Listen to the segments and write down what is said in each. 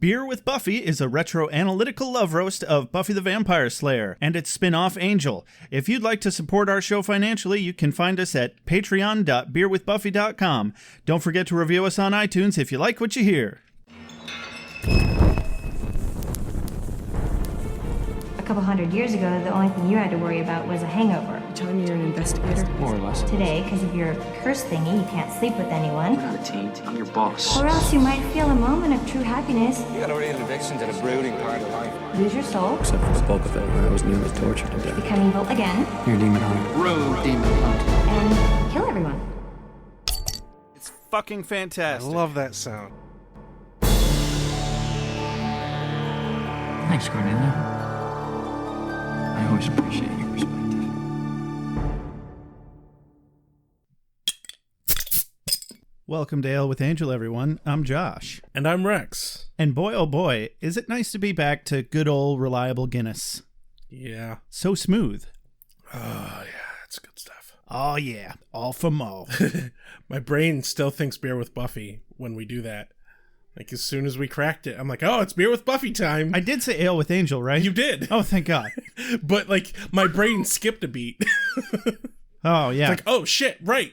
Beer with Buffy is a retro-analytical love roast of Buffy the Vampire Slayer and its spin-off Angel. If you'd like to support our show financially, you can find us at patreon.beerwithbuffy.com. Don't forget to review us on iTunes if you like what you hear. A couple hundred years ago, the only thing you had to worry about was a hangover. You telling me you're an investigator? More or less. Today, because of your curse thingy, you can't sleep with anyone. I'm not a taint. I'm your boss. Or else you might feel a moment of true happiness. You got a real addiction to the brooding part of life. Lose your soul. Except for the bulk of it, where I was nearly tortured to death. Become evil again. You're a demon hunter. Road demon hunter. And kill everyone. It's fucking I fantastic. love that sound. Thanks, Cornelia. I always appreciate your perspective. Welcome to Ale with Angel, everyone. I'm Josh. And I'm Rex. And boy, oh boy, is it nice to be back to good old reliable Guinness. Yeah. So smooth. Oh, yeah, that's good stuff. Oh yeah, all for mo. My brain still thinks Beer with Buffy when we do that. Like, as soon as we cracked it, I'm like, oh, it's Beer with Buffy time. I did say Ale with Angel, right? You did. Oh, thank God. But, like, my brain skipped a beat. Oh, yeah. It's like, oh, shit, right.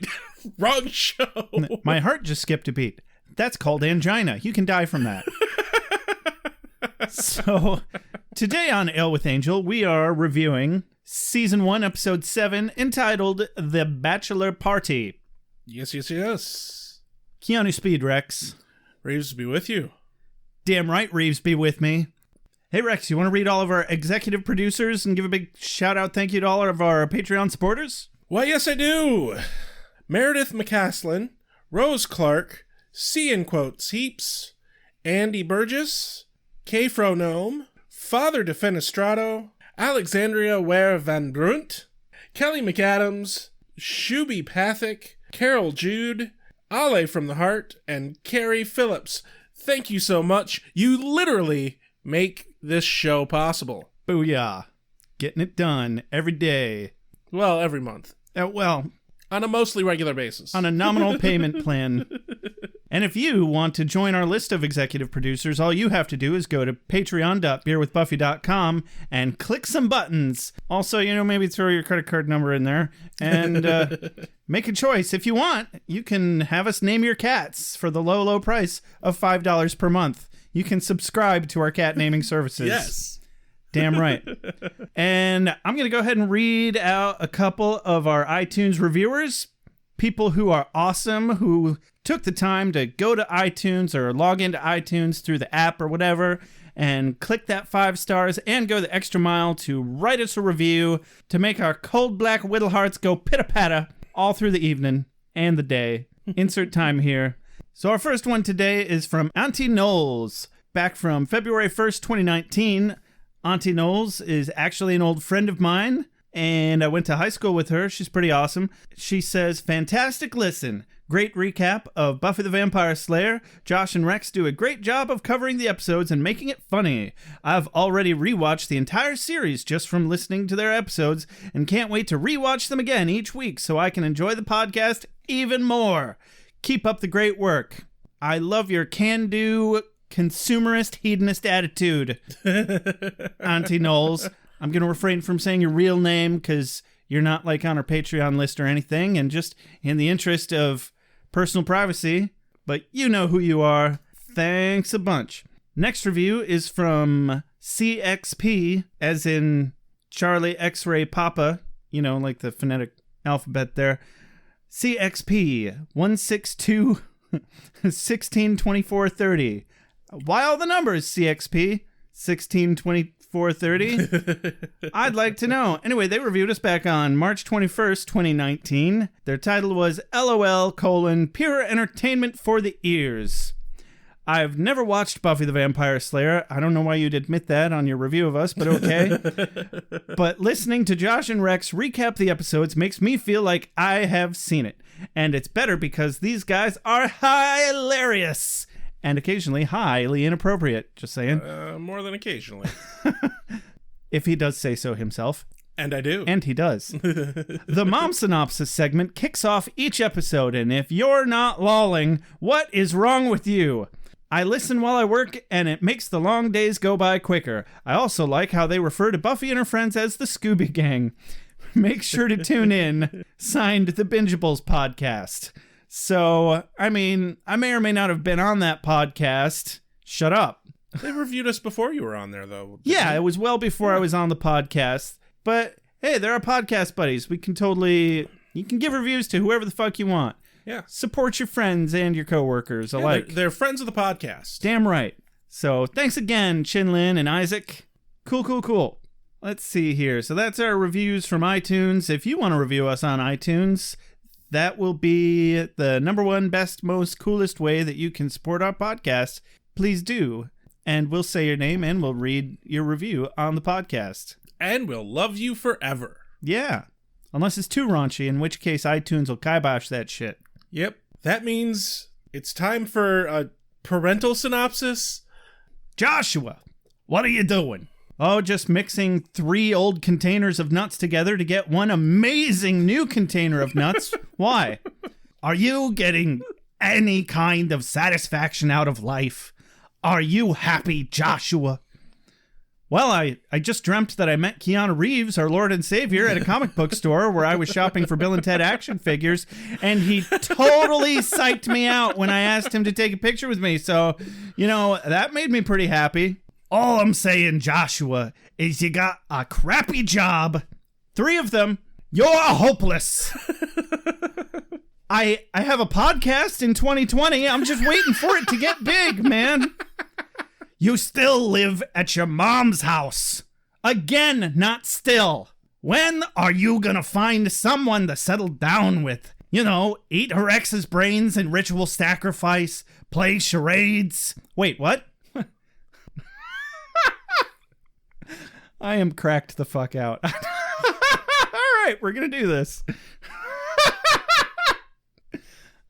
Wrong show. My heart just skipped a beat. That's called angina. You can die from that. So, today on Ale with Angel, we are reviewing Season 1, Episode 7, entitled The Bachelor Party. Yes, yes, yes. Keanu Speed, Rex. Reeves be with you. Damn right, Reeves be with me. Hey, Rex, you want to read all of our executive producers and give a big shout-out thank you to all of our Patreon supporters? Why, yes, I do. Meredith McCaslin, Rose Clark, C in quotes heaps, Andy Burgess, K. Fronome, Father Defenestrato, Alexandria Ware Van Brunt, Kelly McAdams, Shuby Pathick, Carol Jude, AwA from the Heart, and Carrie Phillips. Thank you so much. You literally make this show possible. Booyah. Getting it done every day. Well, every month. Well, On a mostly regular basis. on a nominal payment plan. And if you want to join our list of executive producers, all you have to do is go to patreon.beerwithbuffy.com and click some buttons. Also, maybe throw your credit card number in there and make a choice. If you want, you can have us name your cats for the low, low price of $5 per month. You can subscribe to our cat naming services. Yes. Damn right. And I'm going to go ahead and read out a couple of our iTunes reviewers. People who are awesome, who took the time to go to iTunes or log into iTunes through the app or whatever and click that 5 stars and go the extra mile to write us a review to make our cold black whittle hearts go pitter-patter all through the evening and the day. Insert time here. So our first one today is from Auntie Knowles, back from February 1st, 2019. Auntie Knowles is actually an old friend of mine, and I went to high school with her. She's pretty awesome. She says, fantastic listen. Great recap of Buffy the Vampire Slayer. Josh and Rex do a great job of covering the episodes and making it funny. I've already rewatched the entire series just from listening to their episodes and can't wait to rewatch them again each week so I can enjoy the podcast even more. Keep up the great work. I love your can-do, consumerist, hedonist attitude, Auntie Knowles. I'm going to refrain from saying your real name because you're not like on our Patreon list or anything, and just in the interest of personal privacy, but you know who you are. Thanks a bunch. Next review is from CXP, as in Charlie X-Ray Papa, like the phonetic alphabet there. CXP 162 162430. Why all the numbers, CXP 162430? I'd like to know. Anyway, they reviewed us back on March 21st, 2019. Their title was LOL: Pure Entertainment for the Ears. I've never watched Buffy the Vampire Slayer. I don't know why you'd admit that on your review of us, but okay. But listening to Josh and Rex recap the episodes makes me feel like I have seen it. And it's better because these guys are hilarious. And occasionally highly inappropriate. Just saying. More than occasionally. If he does say so himself. And I do. And he does. The Mom Synopsis segment kicks off each episode, and if you're not lolling, what is wrong with you? I listen while I work, and it makes the long days go by quicker. I also like how they refer to Buffy and her friends as the Scooby Gang. Make sure to tune in. Signed, the Bingeables Podcast. So, I mean, I may or may not have been on that podcast. Shut up. They reviewed us before you were on there, though. Yeah, it was well before I was on the podcast. But, hey, they're our podcast buddies. We can you can give reviews to whoever the fuck you want. Yeah. Support your friends and your coworkers alike. They're friends of the podcast. Damn right. So thanks again, Chinlin and Isaac. Cool. Let's see here. So that's our reviews from iTunes. If you want to review us on iTunes, that will be the number one, best, most, coolest way that you can support our podcast. Please do. And we'll say your name and we'll read your review on the podcast. And we'll love you forever. Yeah. Unless it's too raunchy, in which case iTunes will kibosh that shit. Yep. That means it's time for a parental synopsis. Joshua, what are you doing? Oh, just mixing 3 old containers of nuts together to get one amazing new container of nuts. Why? Are you getting any kind of satisfaction out of life? Are you happy, Joshua? Well, I just dreamt that I met Keanu Reeves, our Lord and Savior, at a comic book store where I was shopping for Bill and Ted action figures, and he totally psyched me out when I asked him to take a picture with me. So, that made me pretty happy. All I'm saying, Joshua, is you got a crappy job. 3 of them. You're hopeless. I have a podcast in 2020. I'm just waiting for it to get big, man. You still live at your mom's house. Again, not still. When are you gonna find someone to settle down with? Eat her ex's brains in ritual sacrifice, play charades. Wait, what? I am cracked the fuck out. All right, we're gonna do this.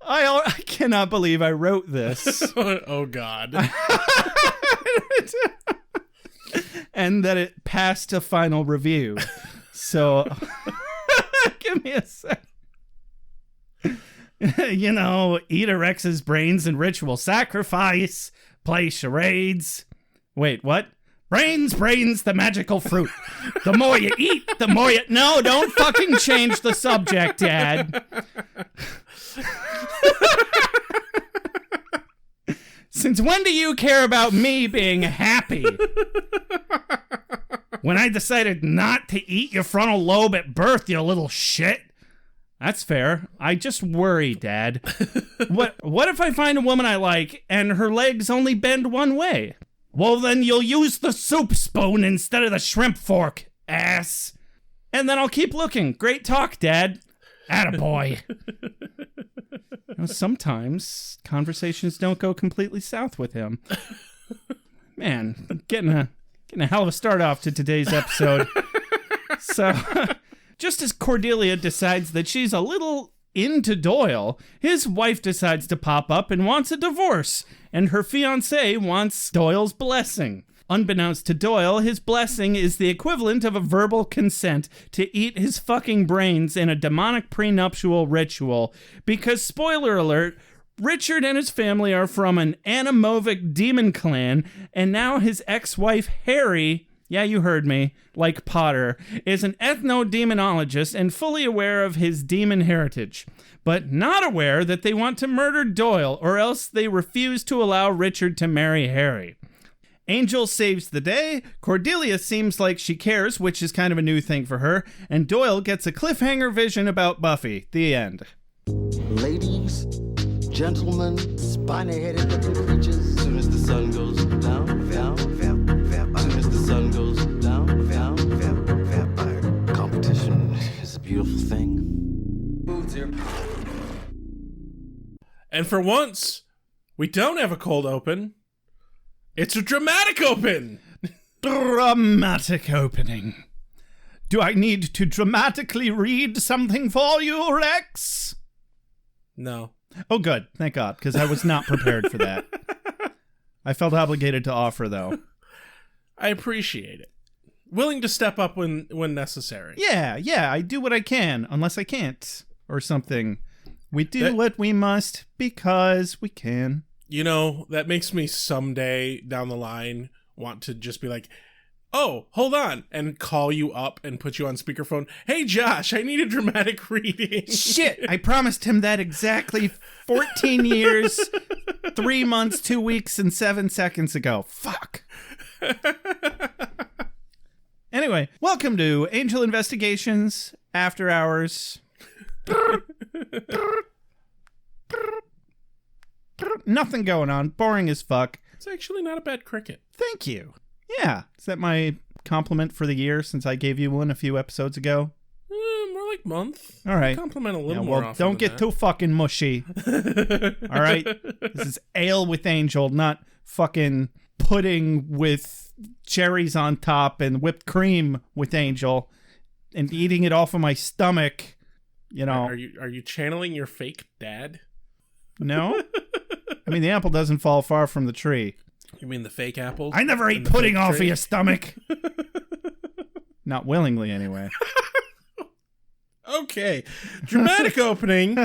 I cannot believe I wrote this. Oh, God. And that it passed a final review. So, give me a sec. Eat Rex's brains in ritual sacrifice, play charades. Wait, what? Brains, the magical fruit. The more you eat, the more you... No, don't fucking change the subject, Dad. Since when do you care about me being happy? When I decided not to eat your frontal lobe at birth, you little shit. That's fair. I just worry, Dad. What if I find a woman I like and her legs only bend one way? Well, then you'll use the soup spoon instead of the shrimp fork, ass. And then I'll keep looking. Great talk, Dad. Attaboy. Sometimes conversations don't go completely south with him. Man, getting a hell of a start off to today's episode. So, just as Cordelia decides that she's a little into Doyle, his wife decides to pop up and wants a divorce, and her fiancé wants Doyle's blessing. Unbeknownst to Doyle, his blessing is the equivalent of a verbal consent to eat his fucking brains in a demonic prenuptial ritual, because, spoiler alert, Richard and his family are from an Anamovic demon clan, and now his ex-wife Harry, yeah, you heard me, like Potter, is an ethno-demonologist and fully aware of his demon heritage, but not aware that they want to murder Doyle, or else they refuse to allow Richard to marry Harry. Angel saves the day, Cordelia seems like she cares, which is kind of a new thing for her, and Doyle gets a cliffhanger vision about Buffy. The end. Ladies, gentlemen, spiny-headed looking creatures. As soon as the sun goes down, as soon as the sun goes down, vampire competition is a beautiful thing. And for once, we don't have a cold open. It's a dramatic open. Dramatic opening. Do I need to dramatically read something for you, Rex? No. Oh, good. Thank God, because I was not prepared for that. I felt obligated to offer, though. I appreciate it. Willing to step up when necessary. Yeah, I do what I can, unless I can't, or something. We do what we must because we can. You know, that makes me someday down the line want to just be like, oh, hold on, and call you up and put you on speakerphone. Hey, Josh, I need a dramatic reading. Shit, I promised him that exactly 14 years, 3 months, 2 weeks, and 7 seconds ago. Fuck. Anyway, welcome to Angel Investigations After Hours. Nothing going on. Boring as fuck. It's actually not a bad cricket. Thank you. Yeah. Is that my compliment for the year since I gave you one a few episodes ago? More like month. All right. Compliment a little more often. Don't get too fucking mushy. All right. This is ale with Angel, not fucking pudding with cherries on top and whipped cream with Angel and eating it off of my stomach. You know. Are you channeling your fake dad? No. I mean, the apple doesn't fall far from the tree. You mean the fake apples? I never ate pudding off of your stomach. Not willingly, anyway. Okay. Dramatic opening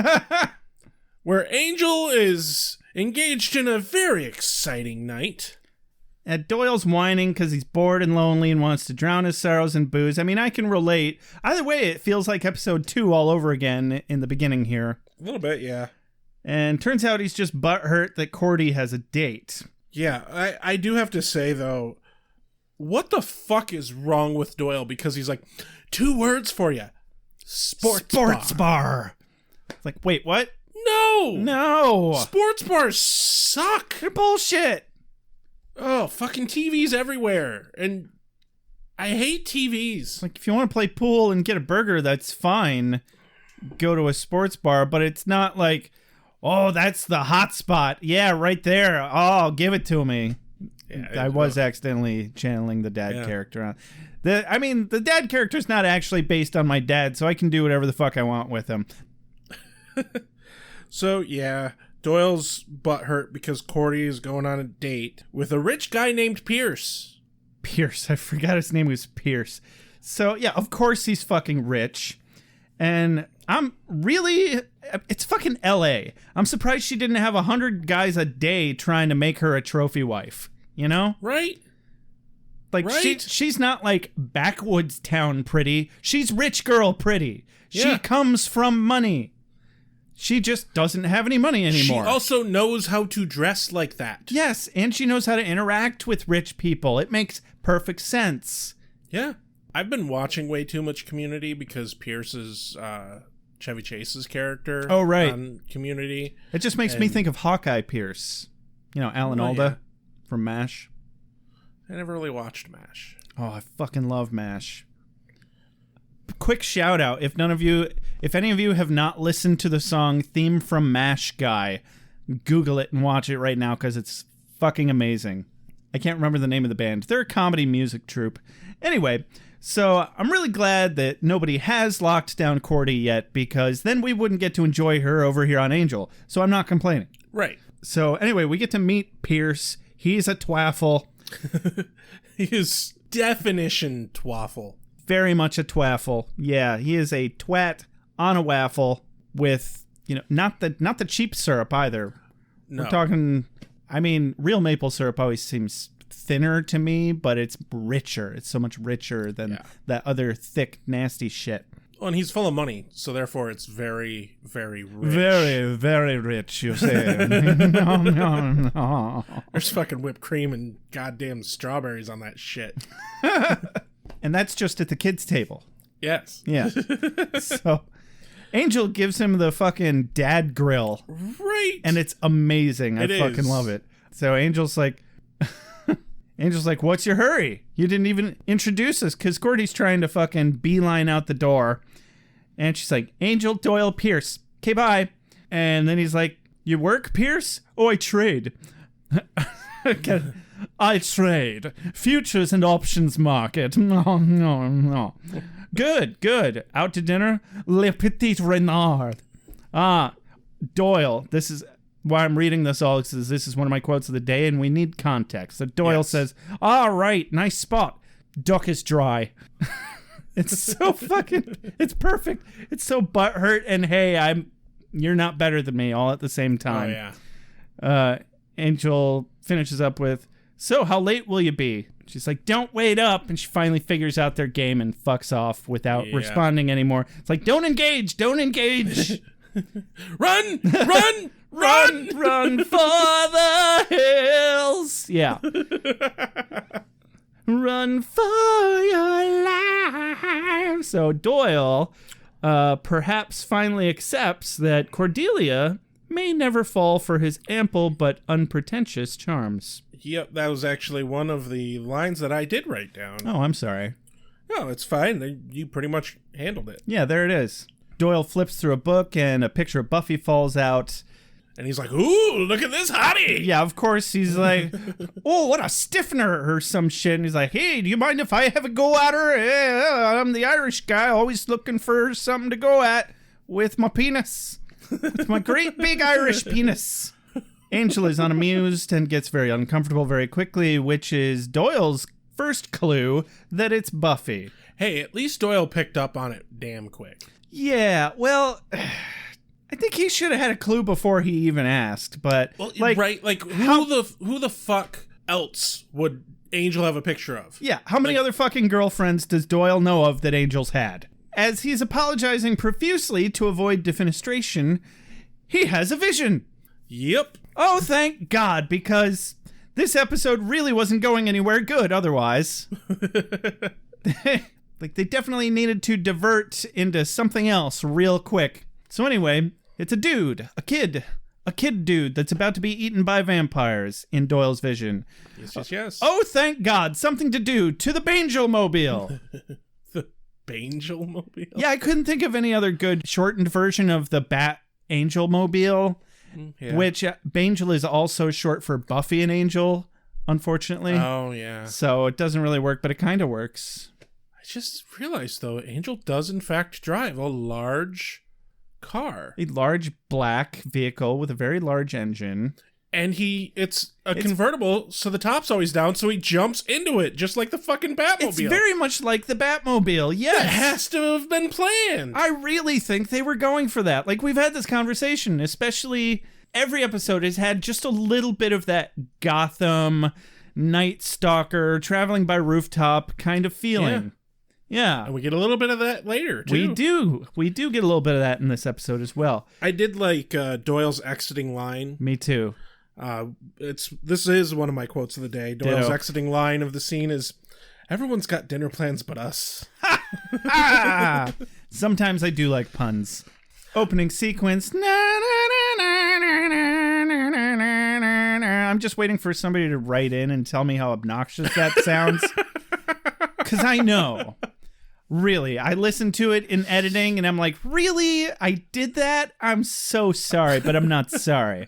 where Angel is engaged in a very exciting night. And Doyle's whining because he's bored and lonely and wants to drown his sorrows in booze. I mean, I can relate. Either way, it feels like episode 2 all over again in the beginning here. A little bit, yeah. And turns out he's just butthurt that Cordy has a date. Yeah, I do have to say, though, what the fuck is wrong with Doyle? Because he's like, 2 words for you. Sports bar. It's like, wait, what? No! Sports bars suck! They're bullshit! Oh, fucking TVs everywhere. And I hate TVs. Like, if you want to play pool and get a burger, that's fine. Go to a sports bar, but it's not like, oh, that's the hot spot. Yeah, right there. Oh, give it to me. Yeah, I was accidentally channeling the dad character. The dad character's not actually based on my dad, so I can do whatever the fuck I want with him. So, yeah, Doyle's butthurt because Cordy is going on a date with a rich guy named Pierce. Pierce. I forgot his name was Pierce. So, yeah, of course he's fucking rich. And it's fucking LA. I'm surprised she didn't have 100 guys a day trying to make her a trophy wife, you know? Right? Like, right? She's not like backwoods town pretty. She's rich girl pretty. Yeah. She comes from money. She just doesn't have any money anymore. She also knows how to dress like that. Yes, and she knows how to interact with rich people. It makes perfect sense. Yeah. I've been watching way too much Community because Pierce is Chevy Chase's character on Community. It just makes me think of Hawkeye Pierce. You know, Alan Alda from MASH. I never really watched MASH. Oh, I fucking love MASH. Quick shout out, if any of you have not listened to the song Theme from MASH Guy, Google it and watch it right now because it's fucking amazing. I can't remember the name of the band. They're a comedy music troupe. Anyway, so I'm really glad that nobody has locked down Cordy yet because then we wouldn't get to enjoy her over here on Angel. So I'm not complaining. Right. So anyway, we get to meet Pierce. He's a twaffle. He is definition twaffle. Very much a twaffle. Yeah, he is a twat on a waffle with, not the cheap syrup either. No. We're talking, real maple syrup always seems thinner to me, but it's richer. It's so much richer than that other thick, nasty shit. Oh, and he's full of money, so therefore it's very, very rich. Very, very rich, you say. No. There's fucking whipped cream and goddamn strawberries on that shit. And that's just at the kids' table. Yes. Yeah. So Angel gives him the fucking dad grill. Right. And it's amazing. I fucking is. love it. So Angel's like, what's your hurry? You didn't even introduce us because Cordy's trying to fucking beeline out the door. And she's like, Angel, Doyle, Pierce. Okay, bye. And then he's like, you work, Pierce? Oh, I trade. I trade. Futures and options market. No. Good. Out to dinner? Le Petit Renard. Doyle. This is why I'm reading this all, because this is one of my quotes of the day, and we need context. So Doyle says, all right, nice spot. Duck is dry. It's so fucking, it's perfect. It's so butthurt, and hey, you're not better than me all at the same time. Oh, yeah. Angel finishes up with, "So, how late will you be?" She's like, "Don't wait up." And she finally figures out their game and fucks off without responding anymore. It's like, don't engage. Run! Run for the hills. Yeah. Run for your life. So Doyle perhaps finally accepts that Cordelia may never fall for his ample but unpretentious charms. Yep, that was actually one of the lines that I did write down. Oh, I'm sorry. No, it's fine. You pretty much handled it. Yeah, there it is. Doyle flips through a book and a picture of Buffy falls out. And he's like, "Ooh, look at this hottie!" Yeah, of course. He's like, "Oh, what a stiffener," or some shit. And he's like, "Hey, do you mind if I have a go at her? I'm the Irish guy, always looking for something to go at with my penis. With my great big Irish penis." Angel is unamused and gets very uncomfortable very quickly, which is Doyle's first clue that it's Buffy. Hey, at least Doyle picked up on it damn quick. Yeah, well, I think he should have had a clue before he even asked, but right, who the fuck else would Angel have a picture of? Yeah, how many other fucking girlfriends does Doyle know of that Angel's had? As he's apologizing profusely to avoid defenestration, he has a vision. Yep. Oh, thank God, because this episode really wasn't going anywhere good otherwise. They definitely needed to divert into something else real quick. So anyway, it's a dude, a kid dude that's about to be eaten by vampires in Doyle's vision. Yes. Oh, thank God, something to do to the Bangel Mobile. The Bangel Mobile? Yeah, I couldn't think of any other good shortened version of the Bat Angel Mobile, which Bangel is also short for Buffy and Angel, unfortunately. Oh, yeah. So it doesn't really work, but it kind of works. I just realized, though, Angel does, in fact, drive a large car. A large black vehicle with a very large engine. And it's convertible, so the top's always down, so he jumps into it, just like the fucking Batmobile. It's very much like the Batmobile, yes. That has to have been planned. I really think they were going for that. Like, we've had this conversation, especially every episode has had just a little bit of that Gotham, Night Stalker, traveling by rooftop kind of feeling. Yeah. And we get a little bit of that later, too. We do. We do get a little bit of that in this episode as well. I did like Doyle's exiting line. Me too. This is one of my quotes of the day. Doyle's exiting line of the scene is, "Everyone's got dinner plans but us." Sometimes I do like puns. Opening sequence. I'm just waiting for somebody to write in and tell me how obnoxious that sounds. Because I know. Really, I listened to it in editing and I'm like, really? I did that? I'm so sorry, but I'm not sorry.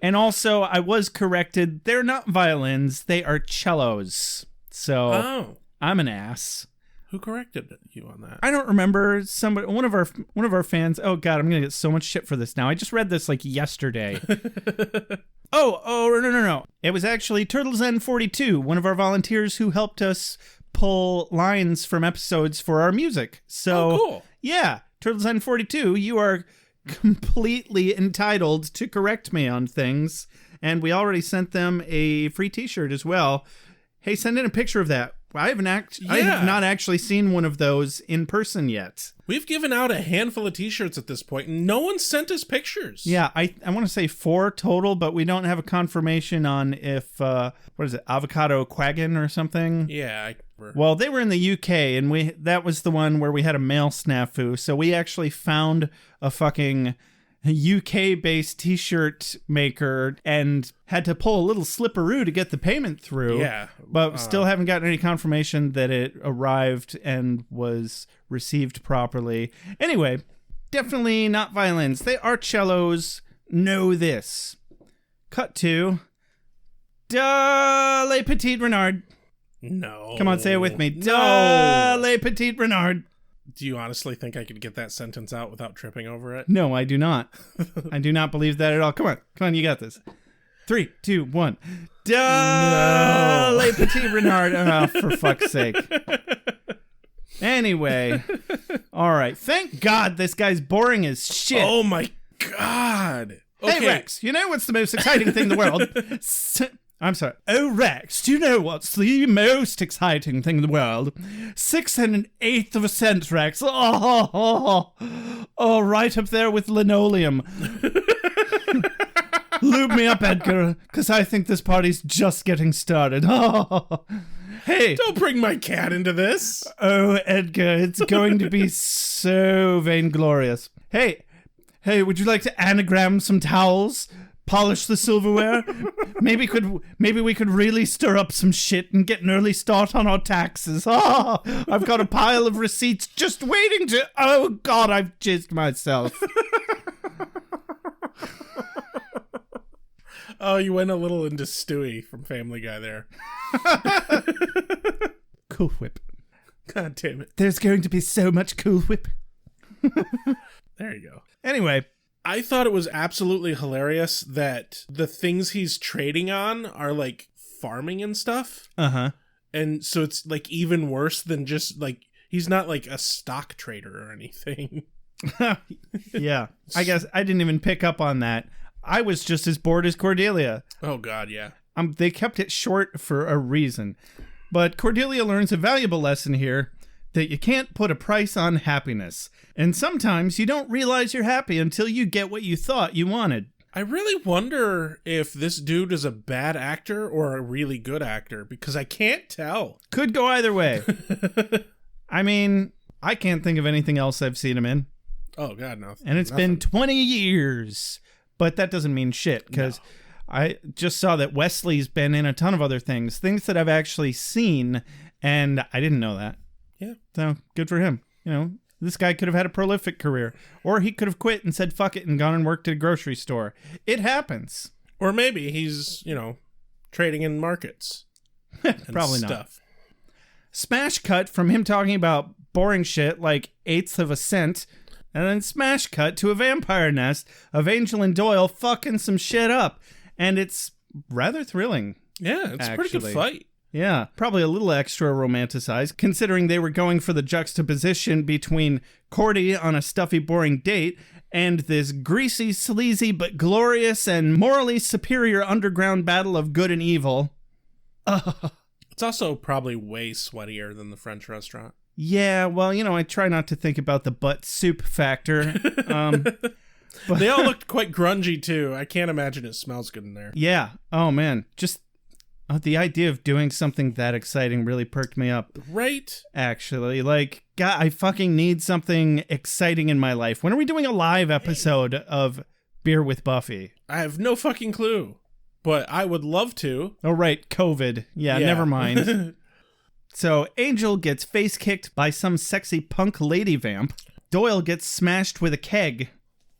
And also, I was corrected. They're not violins. They are cellos. So I'm an ass. Who corrected you on that? I don't remember. Somebody, one of our fans. Oh God, I'm gonna get so much shit for this now. I just read this like yesterday. No. It was actually Turtles N42, one of our volunteers who helped us pull lines from episodes for our music. So, cool. Yeah, Turtles N42, you are completely entitled to correct me on things. And we already sent them a free t-shirt as well. Hey, send in a picture of that. I have not actually seen one of those in person yet. We've given out a handful of t-shirts at this point, and no one sent us pictures. Yeah, I want to say 4 total, but we don't have a confirmation on if, what is it, Avocado Quaggin or something? Yeah. Well, they were in the UK, and that was the one where we had a mail snafu, so we actually found a fucking UK-based t-shirt maker and had to pull a little slipperoo to get the payment through. Yeah. But still haven't gotten any confirmation that it arrived and was received properly. Anyway, definitely not violins. They are cellos. Know this. Cut to Le Petit Renard. No. Come on, say it with me. No. Le Petit Renard. Do you honestly think I could get that sentence out without tripping over it? No, I do not. I do not believe that at all. Come on, you got this. 3, 2, 1. No. Le Petit Renard. Oh, for fuck's sake. Anyway. All right. Thank God this guy's boring as shit. Oh my God. Hey, Rex, you know what's the most exciting thing in the world? I'm sorry. Oh, Rex, do you know what's the most exciting thing in the world? 6 1/8 of a cent, Rex. Oh, right up there with linoleum. Lube me up, Edgar, because I think this party's just getting started. Oh, hey. Don't bring my cat into this. Oh, Edgar, it's going to be so vainglorious. Hey, would you like to anagram some towels? Polish the silverware? Maybe we could really stir up some shit and get an early start on our taxes. Oh, I've got a pile of receipts just waiting to... Oh, God, I've jizzed myself. Oh, you went a little into Stewie from Family Guy there. Cool Whip. God damn it. There's going to be so much Cool Whip. There you go. Anyway... I thought it was absolutely hilarious that the things he's trading on are like farming and stuff. Uh-huh. And so it's like even worse than just like, he's not like a stock trader or anything. Yeah. I guess I didn't even pick up on that. I was just as bored as Cordelia. Oh, God, yeah. They kept it short for a reason. But Cordelia learns a valuable lesson here, that you can't put a price on happiness. And sometimes you don't realize you're happy until you get what you thought you wanted. I really wonder if this dude is a bad actor or a really good actor, because I can't tell. Could go either way. I mean, I can't think of anything else I've seen him in. Oh, God, no. And it's been 20 years. But that doesn't mean shit, because I just saw that Wesley's been in a ton of other things that I've actually seen, and I didn't know that. Yeah. So, good for him. You know, this guy could have had a prolific career. Or he could have quit and said fuck it and gone and worked at a grocery store. It happens. Or maybe he's, trading in markets. Probably stuff. not. Smash cut from him talking about boring shit like 1/8 of a cent, and then smash cut to a vampire nest of Angel and Doyle fucking some shit up. And it's rather thrilling. Yeah, it's a pretty good fight. Yeah, probably a little extra romanticized, considering they were going for the juxtaposition between Cordy on a stuffy, boring date and this greasy, sleazy, but glorious and morally superior underground battle of good and evil. It's also probably way sweatier than the French restaurant. Yeah, well, I try not to think about the butt soup factor. But they all looked quite grungy, too. I can't imagine it smells good in there. Yeah. Oh, man. Just... the idea of doing something that exciting really perked me up. Right? Actually, like, God, I fucking need something exciting in my life. When are we doing a live episode of Beer with Buffy? I have no fucking clue, but I would love to. Oh, right, COVID. Yeah. Never mind. So, Angel gets face kicked by some sexy punk lady vamp. Doyle gets smashed with a keg.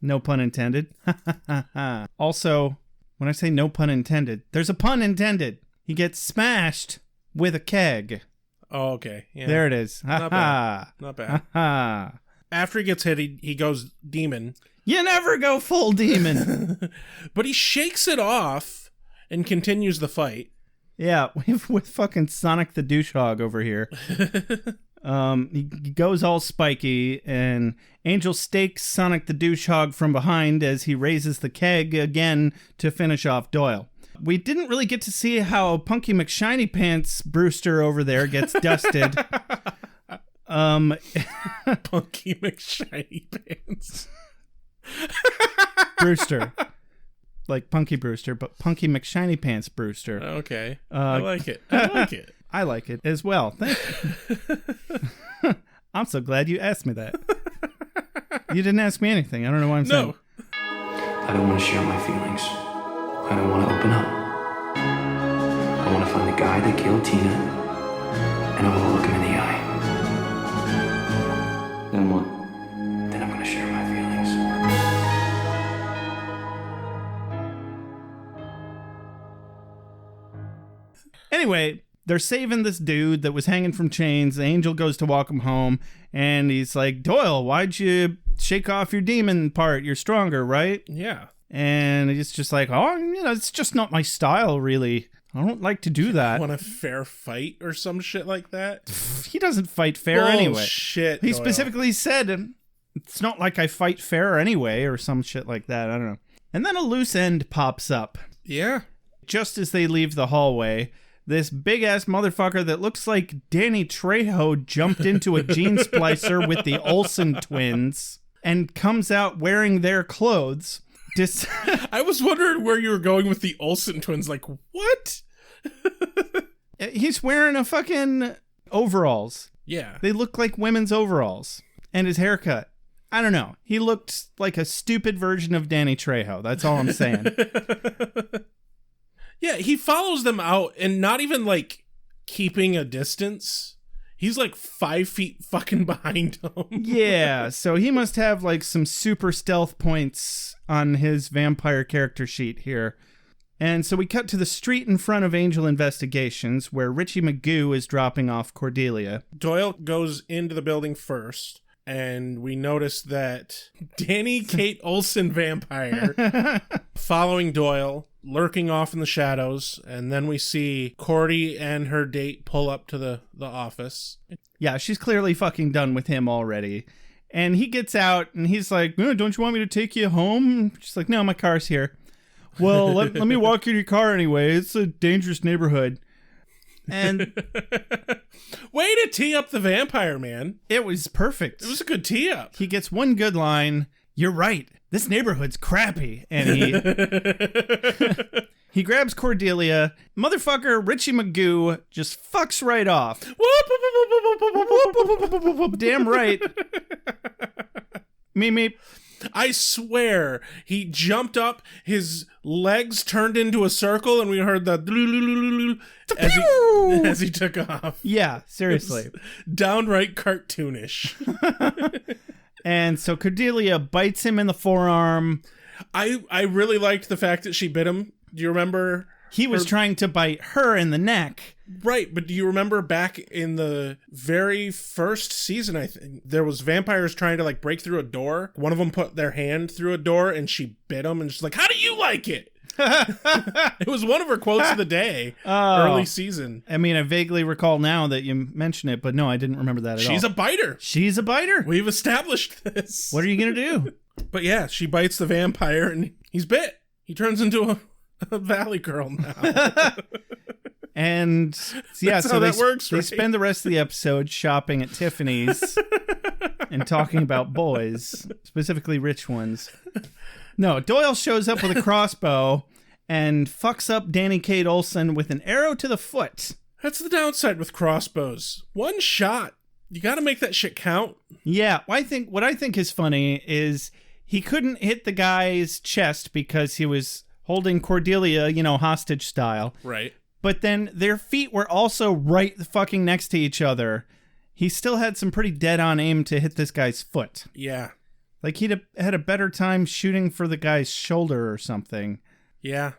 No pun intended. Also, when I say no pun intended, there's a pun intended. He gets smashed with a keg. Oh, okay. Yeah. There it is. Not bad. Not bad. After he gets hit, he goes demon. You never go full demon. But he shakes it off and continues the fight. Yeah, with fucking Sonic the Douchehog over here. He goes all spiky, and Angel stakes Sonic the Douchehog from behind as he raises the keg again to finish off Doyle. We didn't really get to see how Punky McShiny Pants Brewster over there gets dusted. Punky McShiny Pants. Brewster. Like Punky Brewster, but Punky McShiny Pants Brewster. Okay. I like it. I like it. I like it as well. Thank you. I'm so glad you asked me that. You didn't ask me anything. I don't know why I'm saying. I don't want to share my feelings. I don't want to open up. I want to find the guy that killed Tina, and I want to look him in the eye. Then what? Then I'm going to share my feelings. Anyway, they're saving this dude that was hanging from chains. The Angel goes to walk him home, and he's like, Doyle, why'd you shake off your demon part? You're stronger, right? Yeah. And he's just like, it's just not my style, really. I don't like to do that. Want a fair fight or some shit like that? He doesn't fight fair anyway. Shit. He specifically said, it's not like I fight fair anyway, or some shit like that. I don't know. And then a loose end pops up. Yeah. Just as they leave the hallway, this big-ass motherfucker that looks like Danny Trejo jumped into a gene splicer with the Olsen twins and comes out wearing their clothes. I was wondering where you were going with the Olsen twins. Like, what? He's wearing a fucking overalls. Yeah. They look like women's overalls. And his haircut. I don't know. He looked like a stupid version of Danny Trejo. That's all I'm saying. Yeah, he follows them out and not even, like, keeping a distance. He's, like, 5 feet fucking behind them. Yeah, so he must have, like, some super stealth points on his vampire character sheet here. And so we cut to the street in front of Angel Investigations, where Richie Magoo is dropping off Cordelia. Doyle goes into the building first, and we notice that Danny Kate Olsen vampire following Doyle, lurking off in the shadows, and then we see Cordy and her date pull up to the office. Yeah, she's clearly fucking done with him already. And he gets out, and he's like, oh, don't you want me to take you home? She's like, no, my car's here. Well, let me walk you to your car anyway. It's a dangerous neighborhood. And way to tee up the vampire, man. It was perfect. It was a good tee up. He gets one good line. You're right. This neighborhood's crappy. And he grabs Cordelia. Motherfucker, Richie Magoo just fucks right off. Damn right. Meep, meep. I swear, he jumped up, his legs turned into a circle, and we heard the as he took off. Yeah, seriously. Downright cartoonish. And so Cordelia bites him in the forearm. I really liked the fact that she bit him. Do you remember? He was trying to bite her in the neck. Right, but do you remember back in the very first season, I think, there was vampires trying to, like, break through a door. One of them put their hand through a door, and she bit him, and she's like, how do you like it? It was one of her quotes of the day, early season. I mean, I vaguely recall now that you mention it, but no, I didn't remember that at all. She's a biter. She's a biter. We've established this. What are you going to do? But yeah, she bites the vampire, and he's bit. He turns into a valley girl now. And yeah, so that works, they right? spend the rest of the episode shopping at Tiffany's and talking about boys, specifically rich ones. No, Doyle shows up with a crossbow and fucks up Danny Kate Olsen with an arrow to the foot. That's the downside with crossbows. One shot. You got to make that shit count. Yeah, what I think is funny is he couldn't hit the guy's chest because he was holding Cordelia, hostage style. Right. But then their feet were also right fucking next to each other. He still had some pretty dead-on aim to hit this guy's foot. Yeah. Like he'd had a better time shooting for the guy's shoulder or something. Yeah.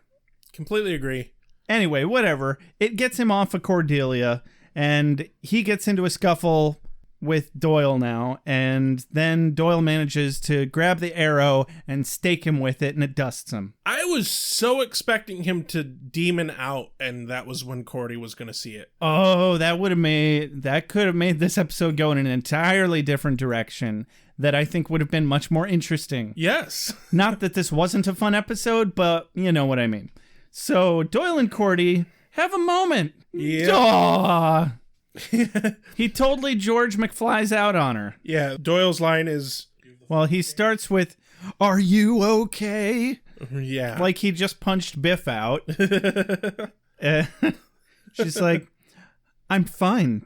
Completely agree. Anyway, whatever. It gets him off of Cordelia, and he gets into a scuffle with Doyle now, and then Doyle manages to grab the arrow and stake him with it, and it dusts him. I was so expecting him to demon out, and that was when Cordy was going to see it. Oh, that could have made this episode go in an entirely different direction that I think would have been much more interesting. Yes. Not that this wasn't a fun episode, but you know what I mean. So Doyle and Cordy have a moment. Yeah. He totally George McFly's out on her. Yeah, Doyle's line is... Well, he starts with, "Are you okay?" Yeah. Like he just punched Biff out. She's like, "I'm fine.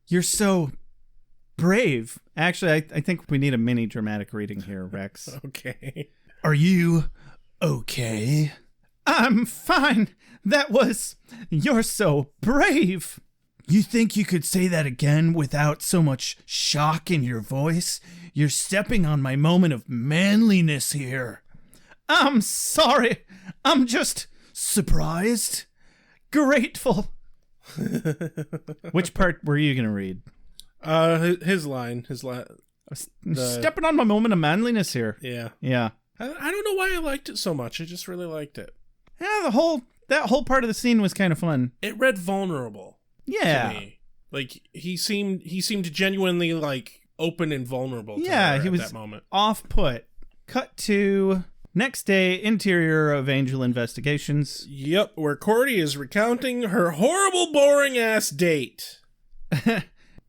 You're so brave." Actually, I think we need a mini dramatic reading here, Rex. Okay. "Are you okay?" "I'm fine. You're so brave." "You think you could say that again without so much shock in your voice? You're stepping on my moment of manliness here." "I'm sorry. I'm just surprised. Grateful." Which part were you going to read? His line. Stepping on my moment of manliness here. Yeah. Yeah. I don't know why I liked it so much. I just really liked it. Yeah, that whole part of the scene was kind of fun. It read vulnerable. Yeah. To me. Like he seemed genuinely like open and vulnerable to her he was at that moment. off put. Cut to Next day, interior of Angel Investigations. Yep, where Cordy is recounting her horrible, boring-ass date.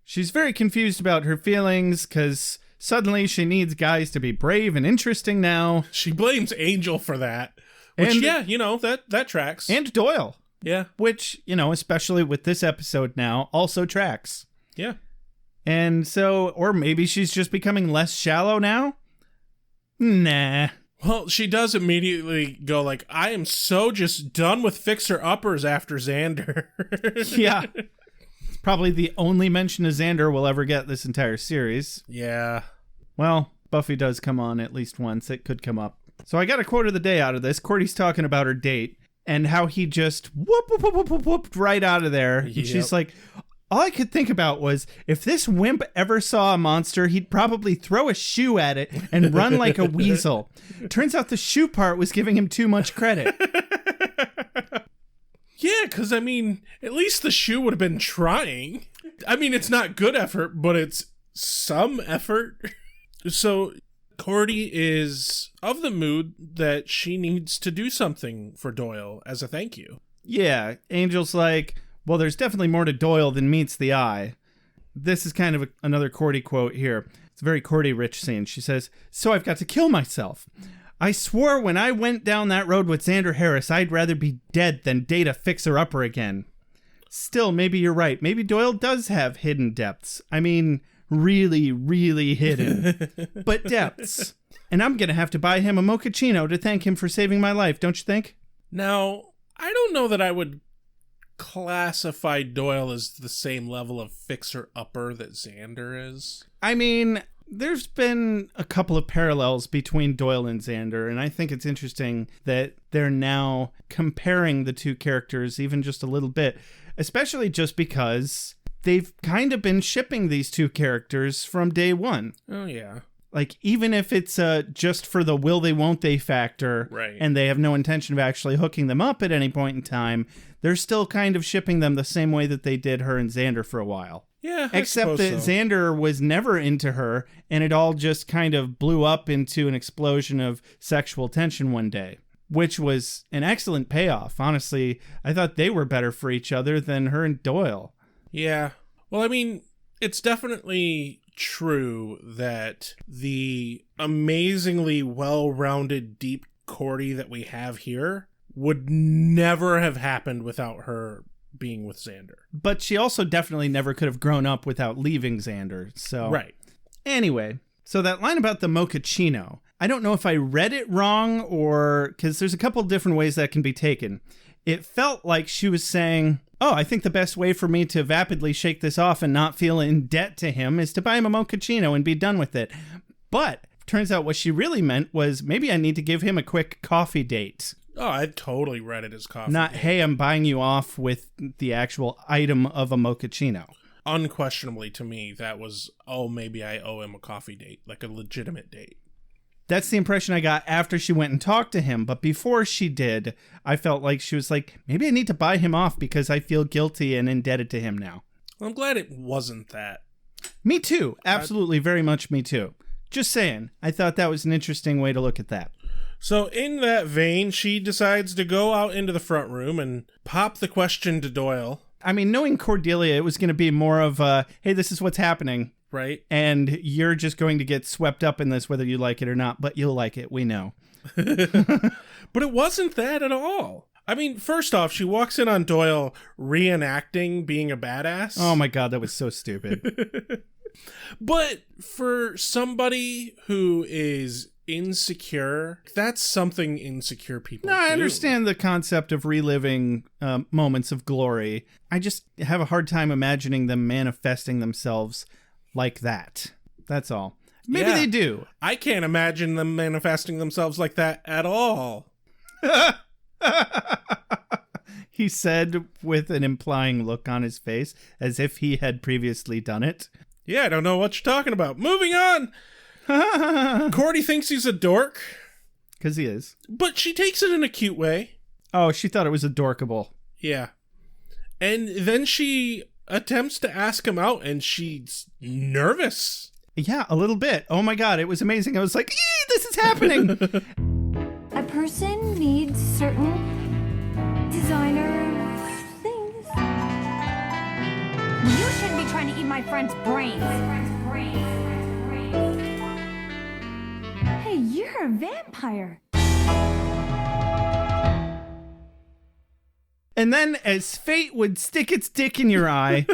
She's very confused about her feelings because suddenly she needs guys to be brave and interesting now. She blames Angel for that. Which, that tracks. And Doyle. Yeah. Which, especially with this episode now, also tracks. Yeah. And so, or maybe she's just becoming less shallow now? Nah. Well, she does immediately go like, I am so just done with fixer-uppers after Xander. Yeah. It's probably the only mention of Xander we'll ever get this entire series. Yeah. Well, Buffy does come on at least once. It could come up. So I got a quote of the day out of this. Cordy's talking about her date and how he just whooped right out of there. Yep. And she's like, all I could think about was if this wimp ever saw a monster, he'd probably throw a shoe at it and run like a weasel. Turns out the shoe part was giving him too much credit. Yeah, because, at least the shoe would have been trying. It's not good effort, but it's some effort. So Cordy is of the mood that she needs to do something for Doyle as a thank you. Yeah, Angel's like, well, there's definitely more to Doyle than meets the eye. This is kind of another Cordy quote here. It's a very Cordy-rich scene. She says, so I've got to kill myself. I swore when I went down that road with Xander Harris, I'd rather be dead than date a fixer-upper again. Still, maybe you're right. Maybe Doyle does have hidden depths. Really, really hidden. But depths. And I'm going to have to buy him a mochaccino to thank him for saving my life, don't you think? Now, I don't know that I would classify Doyle as the same level of fixer-upper that Xander is. There's been a couple of parallels between Doyle and Xander, and I think it's interesting that they're now comparing the two characters even just a little bit, especially just because they've kind of been shipping these two characters from day one. Oh, yeah. Like, even if it's just for the will they, won't they factor, right, and they have no intention of actually hooking them up at any point in time, they're still kind of shipping them the same way that they did her and Xander for a while. Yeah, except that so. Xander was never into her, and it all just kind of blew up into an explosion of sexual tension one day, which was an excellent payoff. Honestly, I thought they were better for each other than her and Doyle. Yeah. Well, it's definitely true that the amazingly well-rounded, deep Cordy that we have here would never have happened without her being with Xander. But she also definitely never could have grown up without leaving Xander. So right. Anyway, so that line about the mochaccino, I don't know if I read it wrong or because there's a couple different ways that can be taken. It felt like she was saying, oh, I think the best way for me to vapidly shake this off and not feel in debt to him is to buy him a mochaccino and be done with it. But turns out what she really meant was maybe I need to give him a quick coffee date. Oh, I totally read it as coffee. Not, hey, I'm buying you off with the actual item of a mochaccino. Unquestionably, to me, that was, oh, maybe I owe him a coffee date, like a legitimate date. That's the impression I got after she went and talked to him. But before she did, I felt like she was like, maybe I need to buy him off because I feel guilty and indebted to him now. Well, I'm glad it wasn't that. Me too. Absolutely. Very much me too. Just saying. I thought that was an interesting way to look at that. So in that vein, she decides to go out into the front room and pop the question to Doyle. Knowing Cordelia, it was going to be more of a, hey, this is what's happening. Right. And you're just going to get swept up in this whether you like it or not, but you'll like it. We know. But it wasn't that at all. First off, she walks in on Doyle reenacting being a badass. Oh my God, that was so stupid. But for somebody who is insecure, that's something insecure people do. I understand the concept of reliving moments of glory. I just have a hard time imagining them manifesting themselves like that. That's all. Maybe they do. I can't imagine them manifesting themselves like that at all. He said with an implying look on his face, as if he had previously done it. Yeah, I don't know what you're talking about. Moving on. Cordy thinks he's a dork. Because he is. But she takes it in a cute way. Oh, she thought it was adorkable. Yeah. And then she attempts to ask him out, and she's nervous. Yeah, a little bit. Oh my God, it was amazing. I was like, this is happening. person needs certain designer things. You shouldn't be trying to eat my friend's brains. Hey, you're a vampire. And then, as fate would stick its dick in your eye,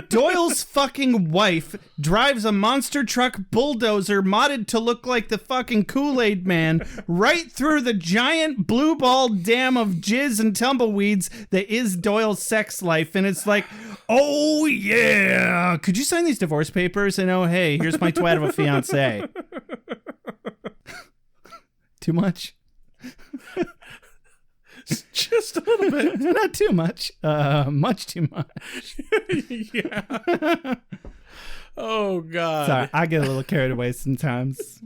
Doyle's fucking wife drives a monster truck bulldozer modded to look like the fucking Kool-Aid Man right through the giant blue ball dam of jizz and tumbleweeds that is Doyle's sex life. And it's like, oh yeah, could you sign these divorce papers? And oh, hey, here's my twat of a fiance. Too much? Just a little bit. Not too much. Much too much. Yeah. Oh, God. Sorry, I get a little carried away sometimes.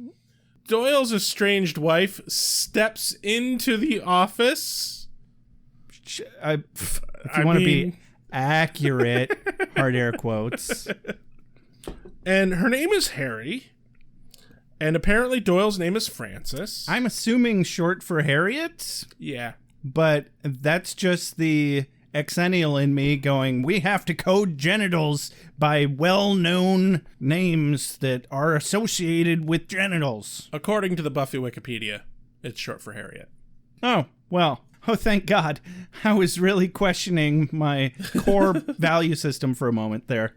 Doyle's estranged wife steps into the office. If you want to be accurate, hard air quotes. And her name is Harry. And apparently Doyle's name is Francis. I'm assuming short for Harriet. Yeah. But that's just the exennial in me going, we have to code genitals by well-known names that are associated with genitals. According to the Buffy Wikipedia, it's short for Harriet. Oh, well. Oh, thank God. I was really questioning my core value system for a moment there.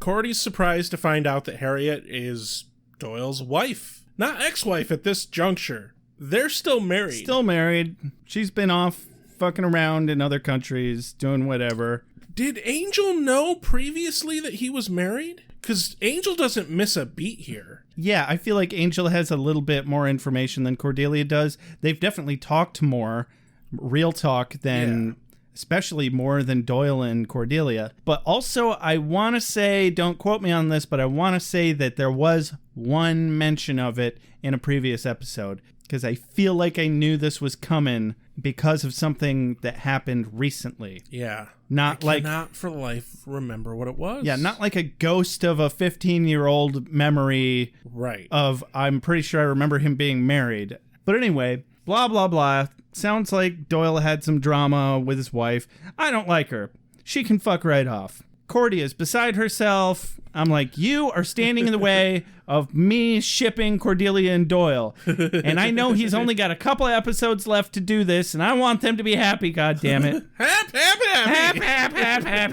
Cordy's surprised to find out that Harriet is Doyle's wife. Not ex-wife at this juncture. They're still married. Still married. She's been off fucking around in other countries, doing whatever. Did Angel know previously that he was married? Because Angel doesn't miss a beat here. Yeah, I feel like Angel has a little bit more information than Cordelia does. They've definitely talked more, real talk, than, especially more than Doyle and Cordelia. But also, I want to say, don't quote me on this, but I want to say that there was one mention of it in a previous episode. Because I feel like I knew this was coming because of something that happened recently. Yeah. Not I like... cannot for life remember what it was. Yeah, not like a ghost of a 15-year-old memory right. of, I'm pretty sure I remember him being married. But anyway, blah, blah, blah. Sounds like Doyle had some drama with his wife. I don't like her. She can fuck right off. Cordy is beside herself. I'm like, you are standing in the way of me shipping Cordelia and Doyle. And I know he's only got a couple of episodes left to do this, and I want them to be happy, goddammit.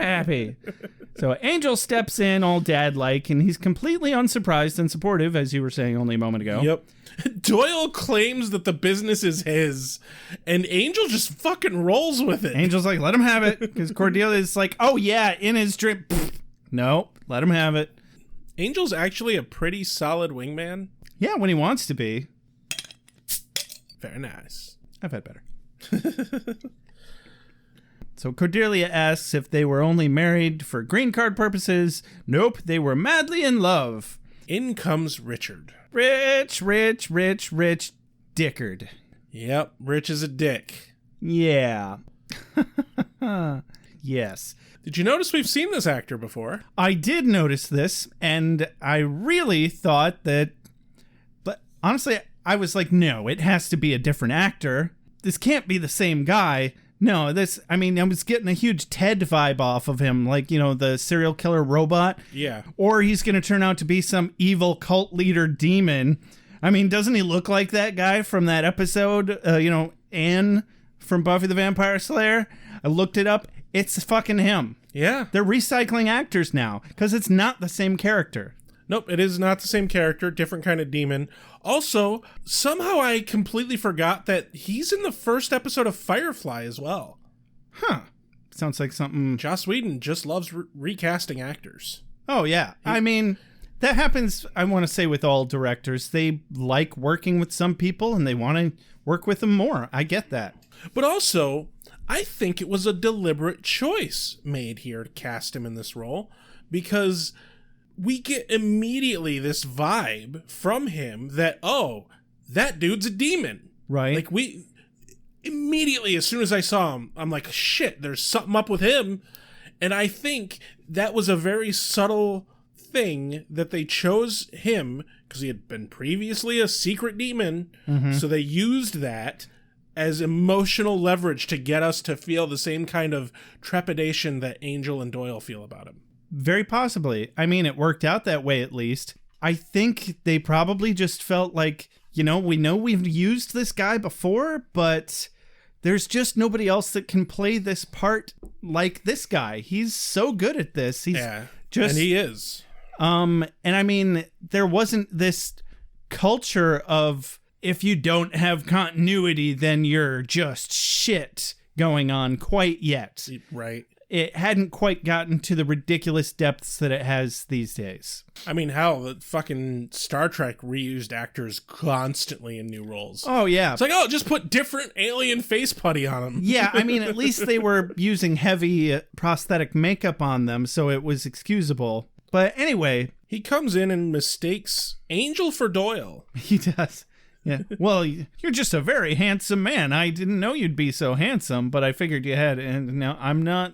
Happy. So Angel steps in all dad-like, and he's completely unsurprised and supportive, as you were saying only a moment ago. Yep. Doyle claims that the business is his, and Angel just fucking rolls with it. Angel's like, let him have it, because Cordelia's like, oh yeah, in his drip. No, let him have it. Angel's actually a pretty solid wingman. Yeah, when he wants to be. Very nice. I've had better. So Cordelia asks if they were only married for green card purposes. Nope, they were madly in love. In comes Richard. Rich Dickard. Yep, Rich is a dick. Yeah. Yes. Did you notice we've seen this actor before? I did notice this, and I really thought that... But honestly, I was like, no, it has to be a different actor. This can't be the same guy. No, I was getting a huge Ted vibe off of him, like, you know, the serial killer robot. Yeah. Or he's going to turn out to be some evil cult leader demon. I mean, doesn't he look like that guy from that episode, Anne from Buffy the Vampire Slayer? I looked it up. It's fucking him. Yeah. They're recycling actors now because it's not the same character. Nope, it is not the same character, different kind of demon. Also, somehow I completely forgot that he's in the first episode of Firefly as well. Huh. Sounds like something... Joss Whedon just loves recasting actors. Oh, yeah. I mean, that happens, I want to say, with all directors. They like working with some people and they want to work with them more. I get that. But also, I think it was a deliberate choice made here to cast him in this role because... we get immediately this vibe from him that, oh, that dude's a demon. Right. Like, we immediately, as soon as I saw him, I'm like, shit, there's something up with him. And I think that was a very subtle thing that they chose him because he had been previously a secret demon. Mm-hmm. So they used that as emotional leverage to get us to feel the same kind of trepidation that Angel and Doyle feel about him. Very possibly. I mean, it worked out that way at least. I think they probably just felt like, we know we've used this guy before, but there's just nobody else that can play this part like this guy. He's so good at this. And he is. And I mean, there wasn't this culture of, if you don't have continuity, then you're just shit going on quite yet. Right. It hadn't quite gotten to the ridiculous depths that it has these days. I mean, hell, the fucking Star Trek reused actors constantly in new roles. Oh, yeah. It's like, just put different alien face putty on them. Yeah, I mean, at least they were using heavy prosthetic makeup on them, so it was excusable. But anyway. He comes in and mistakes Angel for Doyle. He does. Yeah. Well, you're just a very handsome man. I didn't know you'd be so handsome, but I figured you had. And now I'm not.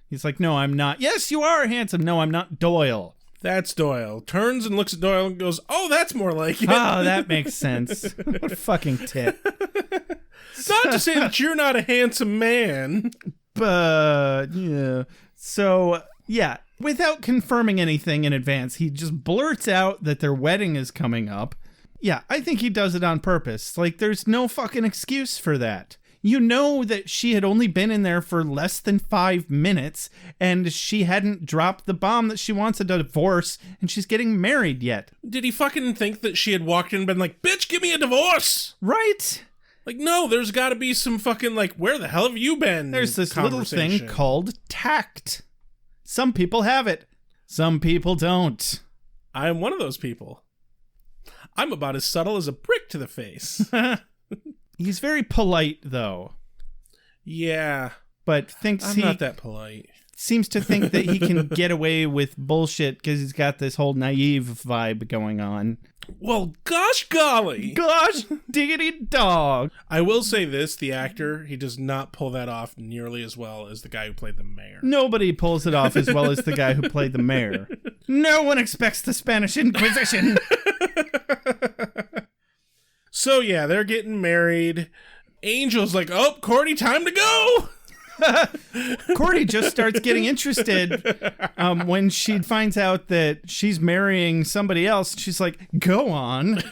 He's like, no, I'm not. Yes, you are handsome. No, I'm not Doyle. That's Doyle. Turns and looks at Doyle and goes, oh, that's more like it. Oh, that makes sense. What a fucking tit. Not to say that you're not a handsome man. But, yeah. So, yeah. Without confirming anything in advance, he just blurts out that their wedding is coming up. Yeah, I think he does it on purpose. Like, there's no fucking excuse for that. You know that she had only been in there for less than 5 minutes, and she hadn't dropped the bomb that she wants a divorce, and she's getting married yet. Did he fucking think that she had walked in and been like, bitch, give me a divorce? Right? Like, no, there's got to be some fucking, like, where the hell have you been? There's this little thing called tact. Some people have it. Some people don't. I am one of those people. I'm about as subtle as a brick to the face. He's very polite, though. Yeah. But thinks I'm not that polite. Seems to think that he can get away with bullshit because he's got this whole naive vibe going on. Well, gosh golly. Gosh diggity dog. I will say this, the actor, he does not pull that off nearly as well as the guy who played the mayor. Nobody pulls it off as well as the guy who played the mayor. No one expects the Spanish Inquisition. So yeah, they're getting married. Angel's like, oh, Cordy, time to go. Cordy just starts getting interested when she finds out that she's marrying somebody else. She's like, go on.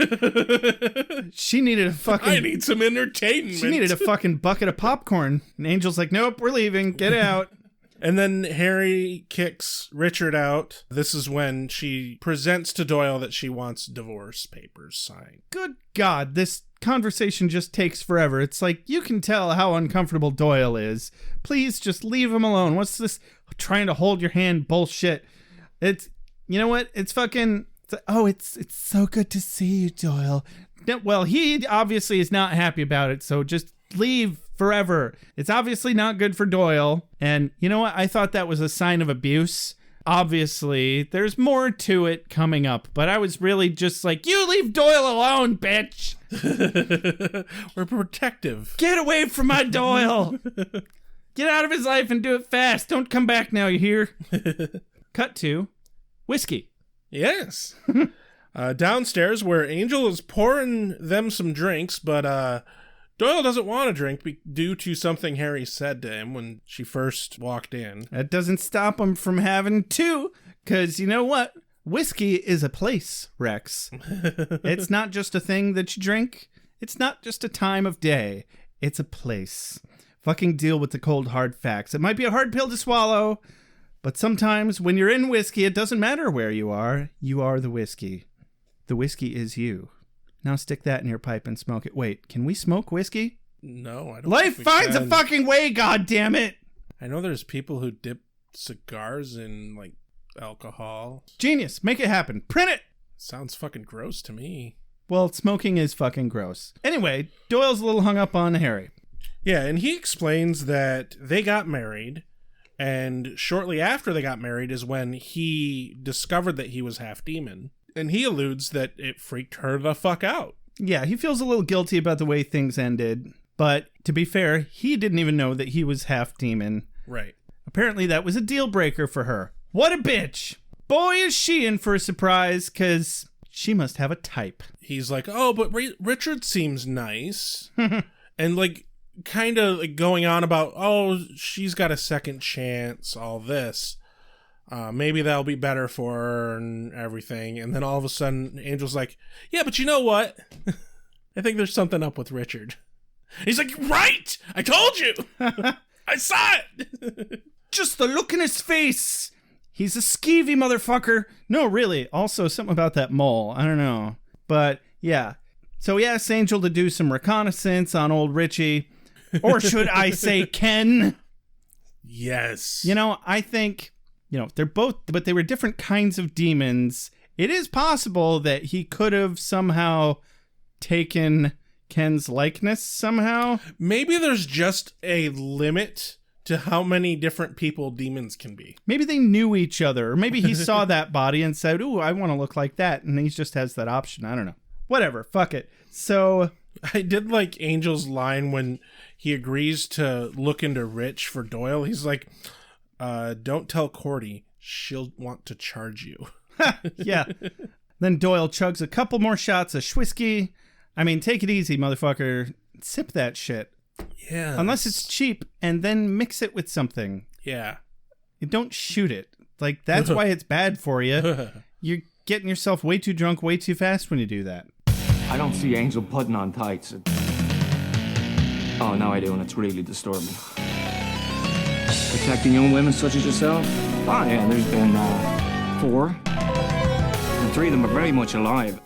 She needed a fucking... I need some entertainment. She needed a fucking bucket of popcorn. And Angel's like, nope, we're leaving. Get out. And then Harry kicks Richard out. This is when she presents to Doyle that she wants divorce papers signed. Good God, this conversation just takes forever. It's like, you can tell how uncomfortable Doyle is. Please just leave him alone. What's this trying to hold your hand bullshit? It's, you know what? It's fucking, it's so good to see you, Doyle. Well, he obviously is not happy about it, so just leave forever. It's obviously not good for Doyle. And you know what? I thought that was a sign of abuse. Obviously, there's more to it coming up, but I was really just like, you leave Doyle alone, bitch. We're protective. Get away from my Doyle. Get out of his life and do it fast. Don't come back now, you hear? Cut to whiskey. Yes. Downstairs where Angel is pouring them some drinks, but Doyle doesn't want a drink due to something Harry said to him when she first walked in. That doesn't stop him from having two, because you know what? Whiskey is a place, Rex. It's not just a thing that you drink. It's not just a time of day. It's a place. Fucking deal with the cold, hard facts. It might be a hard pill to swallow, but sometimes when you're in whiskey, it doesn't matter where you are. You are the whiskey. The whiskey is you. Now stick that in your pipe and smoke it. Wait, can we smoke whiskey? No, I don't. Life finds a fucking way, goddammit! I know there's people who dip cigars in, like, alcohol. Genius. Make it happen. Print it! Sounds fucking gross to me. Well, smoking is fucking gross. Anyway, Doyle's a little hung up on Harry. Yeah, and he explains that they got married, and shortly after they got married is when he discovered that he was half demon. And he alludes that it freaked her the fuck out. Yeah, he feels a little guilty about the way things ended. But to be fair, he didn't even know that he was half demon. Right. Apparently that was a deal breaker for her. What a bitch! Boy, is she in for a surprise, because she must have a type. He's like, oh, but Richard seems nice. And, like, kind of like going on about, oh, she's got a second chance, all this. Maybe that'll be better for her and everything. And then all of a sudden, Angel's like, yeah, but you know what? I think there's something up with Richard. He's like, right! I told you! I saw it! Just the look in his face! He's a skeevy motherfucker. No, really. Also, something about that mole. I don't know. But, yeah. So he asks Angel to do some reconnaissance on old Richie. Or should I say Ken? Yes. You know, I think, they're both, but they were different kinds of demons. It is possible that he could have somehow taken Ken's likeness somehow. Maybe there's just a limit to how many different people demons can be. Maybe they knew each other. Or maybe he saw that body and said, ooh, I want to look like that. And he just has that option. I don't know. Whatever. Fuck it. So I did like Angel's line when he agrees to look into Rich for Doyle. He's like, don't tell Cordy. She'll want to charge you. Yeah. Then Doyle chugs a couple more shots of whiskey. I mean, take it easy, motherfucker. Sip that shit. Yeah. Unless it's cheap, and then mix it with something. Yeah. You don't shoot it. Like, that's why it's bad for you. You're getting yourself way too drunk way too fast when you do that. I don't see Angel putting on tights. Oh, now I do, and it's really disturbing. Protecting young women such as yourself? Oh, yeah, there's been 4. And 3 of them are very much alive.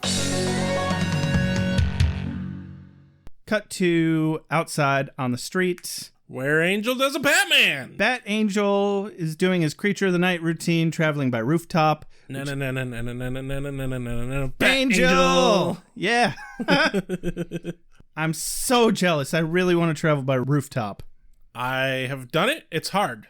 Cut to outside on the street. Where Angel does a Batman. Bat Angel is doing his Creature of the Night routine, traveling by rooftop. No. Angel! Yeah. I'm so jealous. I really want to travel by rooftop. I have done it. It's hard.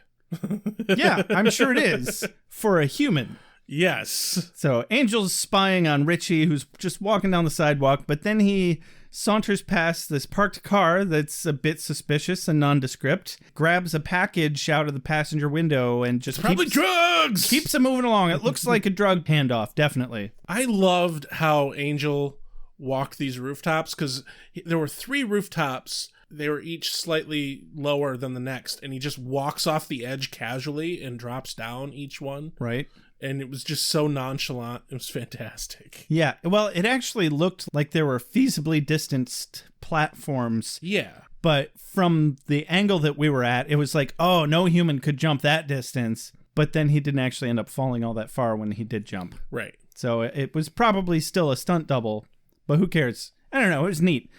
Yeah, I'm sure it is. For a human. Yes. So Angel's spying on Richie, who's just walking down the sidewalk, but then he saunters past this parked car that's a bit suspicious and nondescript, grabs a package out of the passenger window, and just probably drugs! Keeps it moving along. It looks like a drug handoff, definitely. I loved how Angel walked these rooftops, because there were 3 rooftops. They were each slightly lower than the next, and he just walks off the edge casually and drops down each one. Right. And it was just so nonchalant. It was fantastic. Yeah. Well, it actually looked like there were feasibly distanced platforms. Yeah. But from the angle that we were at, it was like, oh, no human could jump that distance. But then he didn't actually end up falling all that far when he did jump. Right. So it was probably still a stunt double. But who cares? I don't know. It was neat.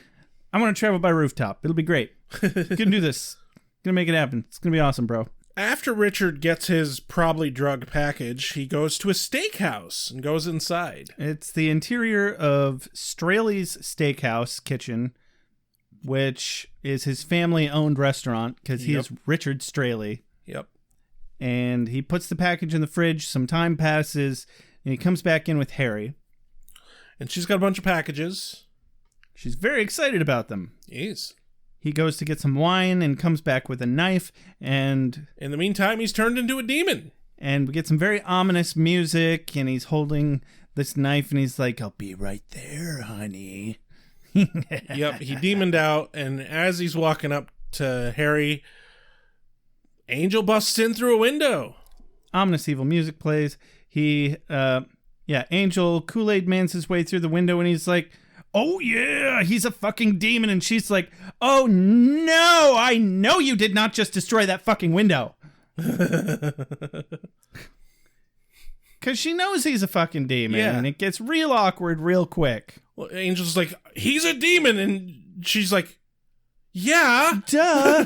I want to travel by rooftop. It'll be great. Gonna do this. Gonna make it happen. It's gonna be awesome, bro. After Richard gets his probably drug package, he goes to a steakhouse and goes inside. It's the interior of Straley's Steakhouse kitchen, which is his family-owned restaurant because he is Richard Straley. Yep. And he puts the package in the fridge. Some time passes, and he comes back in with Harry. And she's got a bunch of packages. She's very excited about them. Yes. He goes to get some wine and comes back with a knife, and in the meantime, he's turned into a demon. And we get some very ominous music, and he's holding this knife, and he's like, I'll be right there, honey. Yep, he demoned out, and as he's walking up to Harry, Angel busts in through a window. Ominous evil music plays. Angel Kool-Aid Man's his way through the window, and he's like, oh yeah, he's a fucking demon. And she's like, oh no, I know you did not just destroy that fucking window. Because she knows he's a fucking demon, and it gets real awkward real quick. Well, Angel's like, he's a demon, and she's like, yeah. Duh.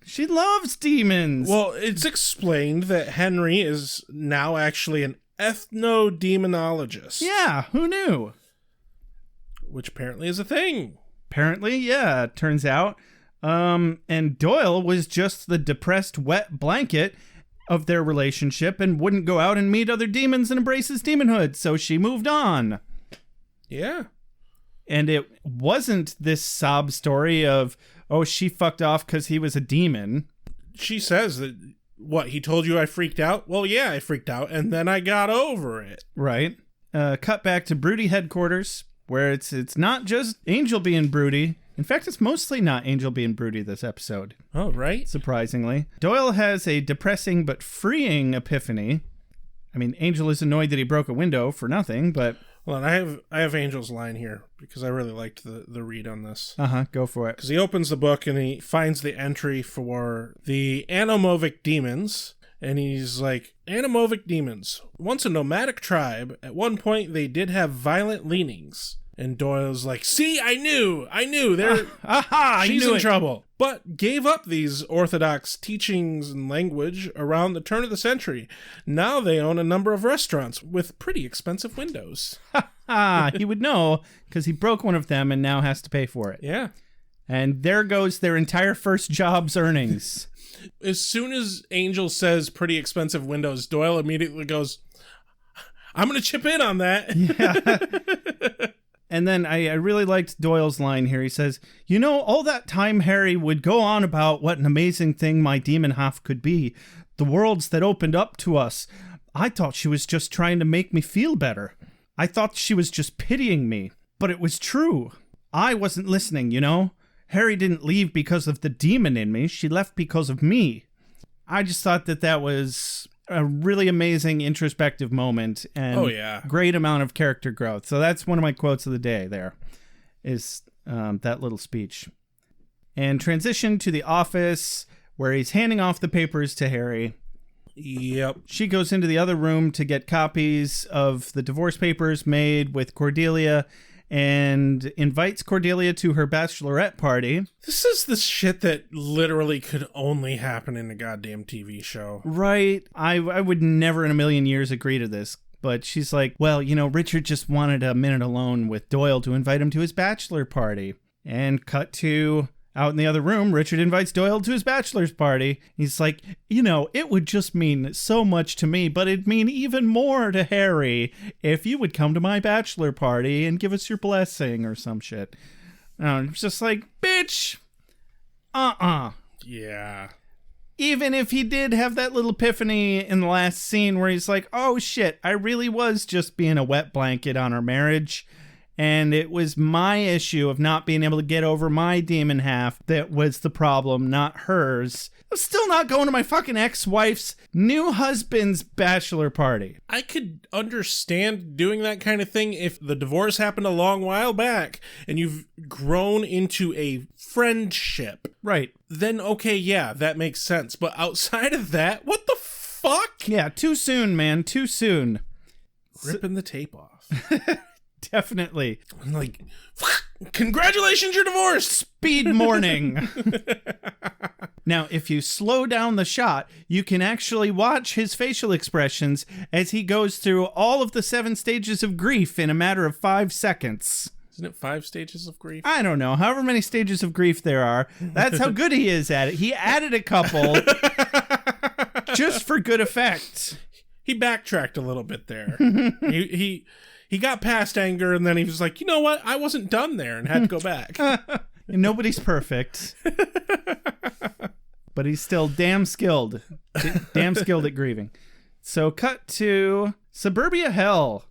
She loves demons. Well, it's explained that Henry is now actually an ethno-demonologist. Yeah, who knew? Which apparently is a thing. Apparently, yeah, it turns out. And Doyle was just the depressed, wet blanket of their relationship and wouldn't go out and meet other demons and embrace his demonhood, so she moved on. Yeah. And it wasn't this sob story of, oh, she fucked off because he was a demon. She says that, what, he told you I freaked out? Well, yeah, I freaked out, and then I got over it. Right. Cut back to Broody headquarters, where it's not just Angel being broody. In fact, it's mostly not Angel being broody this episode. Oh, right. Surprisingly. Doyle has a depressing but freeing epiphany. I mean, Angel is annoyed that he broke a window for nothing, but... Well, I have Angel's line here because I really liked the read on this. Go for it. Because he opens the book and he finds the entry for the Anomovic demons. And he's like, Anomovic demons. Once a nomadic tribe, at one point they did have violent leanings. And Doyle's like, see, I knew. She's in trouble. But gave up these orthodox teachings and language around the turn of the century. Now they own a number of restaurants with pretty expensive windows. He would know because he broke one of them and now has to pay for it. Yeah. And there goes their entire first job's earnings. As soon as Angel says pretty expensive windows, Doyle immediately goes, I'm going to chip in on that. Yeah. And then I really liked Doyle's line here. He says, you know, all that time Harry would go on about what an amazing thing my demon half could be, the worlds that opened up to us. I thought she was just trying to make me feel better. I thought she was just pitying me. But it was true. I wasn't listening, you know? Harry didn't leave because of the demon in me. She left because of me. I just thought that was a really amazing introspective moment and great amount of character growth. So that's one of my quotes of the day there is that little speech. And transition to the office where he's handing off the papers to Harry. Yep. She goes into the other room to get copies of the divorce papers made with Cordelia and invites Cordelia to her bachelorette party. This is the shit that literally could only happen in a goddamn TV show. Right. I would never in a million years agree to this. But she's like, well, you know, Richard just wanted a minute alone with Doyle to invite him to his bachelor party. And cut to out in the other room, Richard invites Doyle to his bachelor's party. He's like, you know, it would just mean so much to me, but it'd mean even more to Harry if you would come to my bachelor party and give us your blessing or some shit. It's just like, bitch, Yeah. Even if he did have that little epiphany in the last scene where he's like, oh shit, I really was just being a wet blanket on our marriage. And it was my issue of not being able to get over my demon half that was the problem, not hers. I'm still not going to my fucking ex-wife's new husband's bachelor party. I could understand doing that kind of thing if the divorce happened a long while back and you've grown into a friendship. Right. Then, okay, yeah, that makes sense. But outside of that, what the fuck? Yeah, too soon, man. Too soon. Ripping the tape off. Definitely. Like, congratulations, you're divorced! Speed mourning. Now, if you slow down the shot, you can actually watch his facial expressions as he goes through all of the 7 stages of grief in a matter of 5 seconds. Isn't it 5 stages of grief? I don't know. However many stages of grief there are. That's how good he is at it. He added a couple just for good effect. He backtracked a little bit there. He got past anger, and then he was like, you know what? I wasn't done there, and had to go back. Nobody's perfect. But he's still damn skilled. Damn skilled at grieving. So cut to suburbia hell.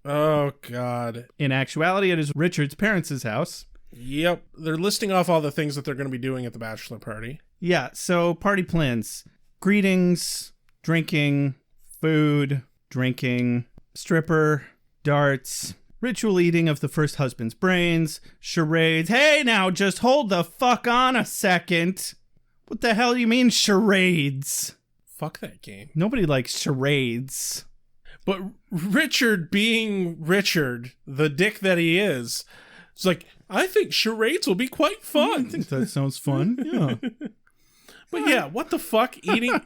Oh, God. In actuality, it is Richard's parents' house. Yep. They're listing off all the things that they're going to be doing at the bachelor party. Yeah, so party plans. Greetings, drinking, food, drinking, stripper, darts, ritual eating of the first husband's brains, charades. Hey, now, just hold the fuck on a second. What the hell do you mean charades? Fuck that game. Nobody likes charades. But Richard being Richard, the dick that he is, it's like, I think charades will be quite fun. I think that sounds fun, yeah. But yeah, what the fuck? Eating...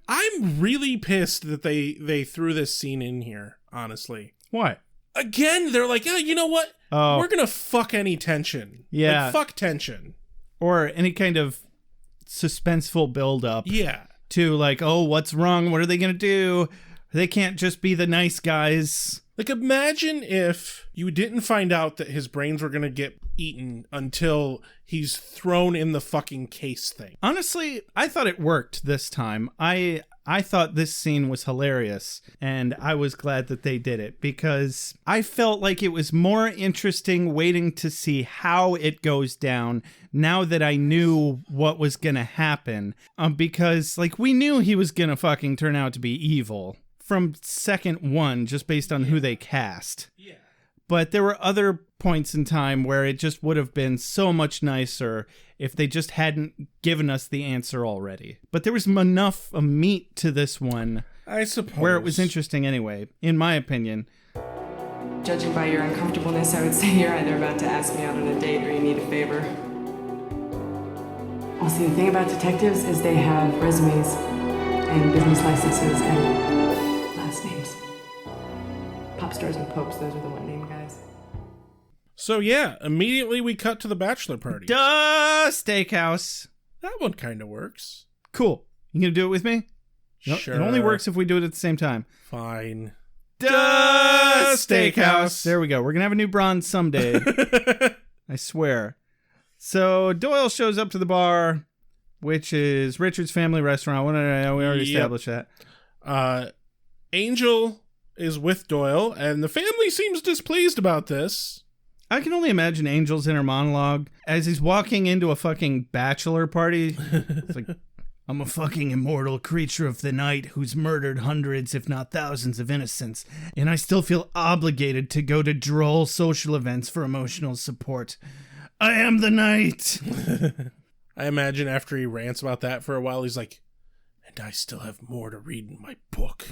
I'm really pissed that they threw this scene in here, honestly. What? Again, they're like, yeah, you know what? Oh. We're going to fuck any tension. Yeah. Like, fuck tension. Or any kind of suspenseful buildup. Yeah. To like, oh, what's wrong? What are they going to do? They can't just be the nice guys. Like, imagine if you didn't find out that his brains were going to get eaten until he's thrown in the fucking case thing. Honestly, I thought it worked this time. I I thought this scene was hilarious, and I was glad that they did it because I felt like it was more interesting waiting to see how it goes down now that I knew what was going to happen. Because, like, we knew he was going to fucking turn out to be evil from second one, just based on who they cast. Yeah. But there were other points in time where it just would have been so much nicer if they just hadn't given us the answer already. But there was enough meat to this one, I suppose, where it was interesting anyway, in my opinion. Judging by your uncomfortableness, I would say you're either about to ask me out on a date or you need a favor. Well, see, the thing about detectives is they have resumes and business licenses and last names. Pop stars and popes, those are the one-name guys. So yeah, immediately we cut to the bachelor party. Duh, steakhouse. That one kind of works. Cool. You gonna do it with me? Sure. It only works if we do it at the same time. Fine. Duh, steakhouse. There we go. We're gonna have a new bronze someday. I swear. So Doyle shows up to the bar, which is Richard's family restaurant. We already established that. Angel is with Doyle, and the family seems displeased about this. I can only imagine Angel's inner monologue as he's walking into a fucking bachelor party. It's like, I'm a fucking immortal creature of the night who's murdered hundreds, if not thousands, of innocents, and I still feel obligated to go to droll social events for emotional support. I am the night. I imagine after he rants about that for a while, he's like, and I still have more to read in my book.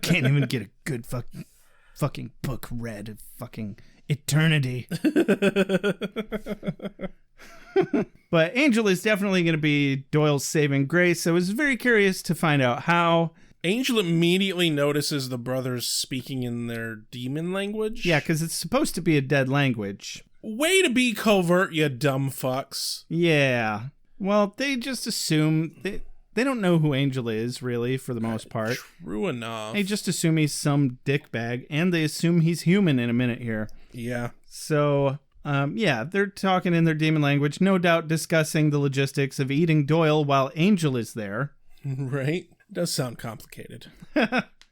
Can't even get a good fucking book read of fucking eternity. But Angel is definitely going to be Doyle's saving grace. I was very curious to find out how. Angel immediately notices the brothers speaking in their demon language. Yeah, because it's supposed to be a dead language. Way to be covert, you dumb fucks. Yeah. Well, they just assume... They don't know who Angel is, really, for the most part. True enough. They just assume he's some dickbag, and they assume he's human in a minute here. Yeah. So, yeah, they're talking in their demon language, no doubt discussing the logistics of eating Doyle while Angel is there. Right? Does sound complicated.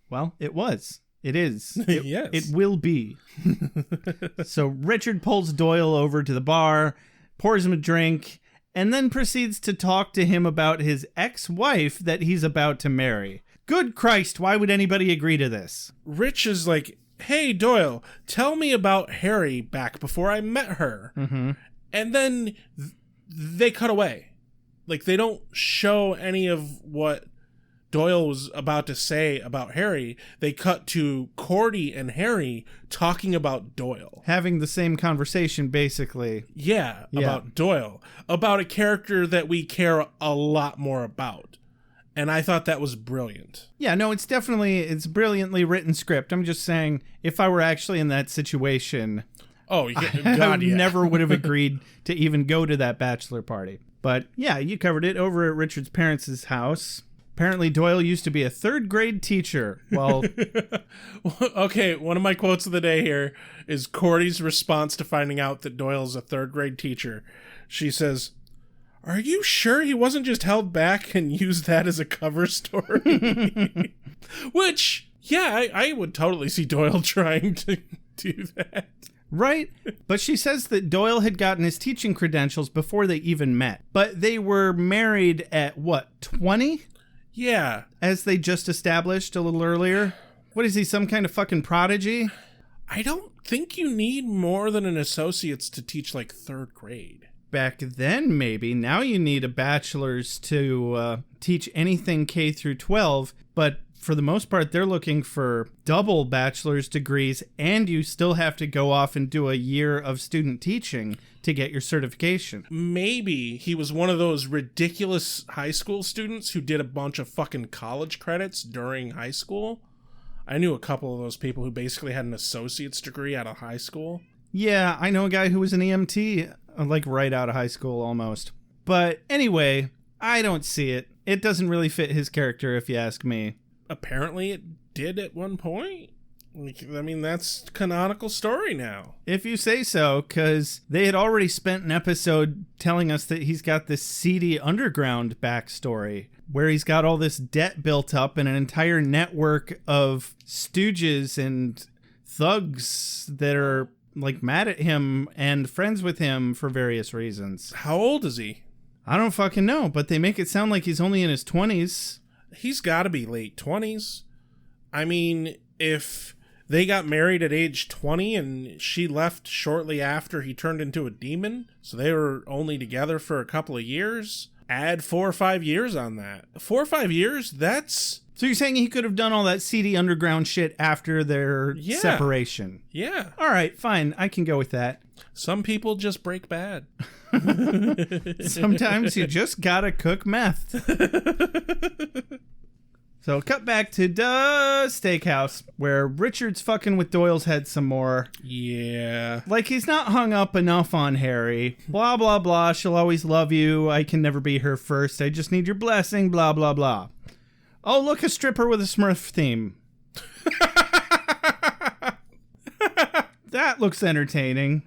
Well, it was. It is. Yes. It will be. So Richard pulls Doyle over to the bar, pours him a drink, and then proceeds to talk to him about his ex-wife that he's about to marry. Good Christ, why would anybody agree to this? Rich is like, hey, Doyle, tell me about Harry back before I met her. Mm-hmm. And then they cut away. Like, they don't show any of what Doyle was about to say about Harry. They cut to Cordy and Harry talking about Doyle. Having the same conversation, basically. Yeah, about Doyle. About a character that we care a lot more about. And I thought that was brilliant. Yeah, no, it's brilliantly written script. I'm just saying, if I were actually in that situation... Oh, yeah, God, I never would have agreed to even go to that bachelor party. But yeah, you covered it over at Richard's parents' house. Apparently Doyle used to be a third grade teacher. Well, okay, one of my quotes of the day here is Cordy's response to finding out that Doyle's a third grade teacher. She says, "Are you sure he wasn't just held back and used that as a cover story?" Which, yeah, I would totally see Doyle trying to do that. Right? But she says that Doyle had gotten his teaching credentials before they even met. But they were married at, what, 20? Yeah. As they just established a little earlier. What is he, some kind of fucking prodigy? I don't think you need more than an associate's to teach, like, third grade. Back then, maybe. Now you need a bachelor's to teach anything K through 12. But for the most part, they're looking for double bachelor's degrees, and you still have to go off and do a year of student teaching to get your certification. Maybe he was one of those ridiculous high school students who did a bunch of fucking college credits during high school. I knew a couple of those people who basically had an associate's degree out of high school. Yeah, I know a guy who was an EMT, like right out of high school almost. But anyway, I don't see it. It doesn't really fit his character, if you ask me. Apparently it did at one point. I mean, that's canonical story now. If you say so, because they had already spent an episode telling us that he's got this seedy underground backstory where he's got all this debt built up and an entire network of stooges and thugs that are like mad at him and friends with him for various reasons. How old is he? I don't fucking know, but they make it sound like he's only in his 20s. He's got to be late 20s. I mean, if they got married at age 20 and she left shortly after he turned into a demon, so they were only together for a couple of years, add 4 or 5 years on that. 4 or 5 years, that's... So you're saying he could have done all that seedy underground shit after their separation? Yeah. All right, fine. I can go with that. Some people just break bad. Sometimes you just gotta cook meth. So cut back to the steakhouse where Richard's fucking with Doyle's head some more. Yeah. Like he's not hung up enough on Harry. Blah, blah, blah. She'll always love you. I can never be her first. I just need your blessing. Blah, blah, blah. Oh, look, a stripper with a Smurf theme. That looks entertaining.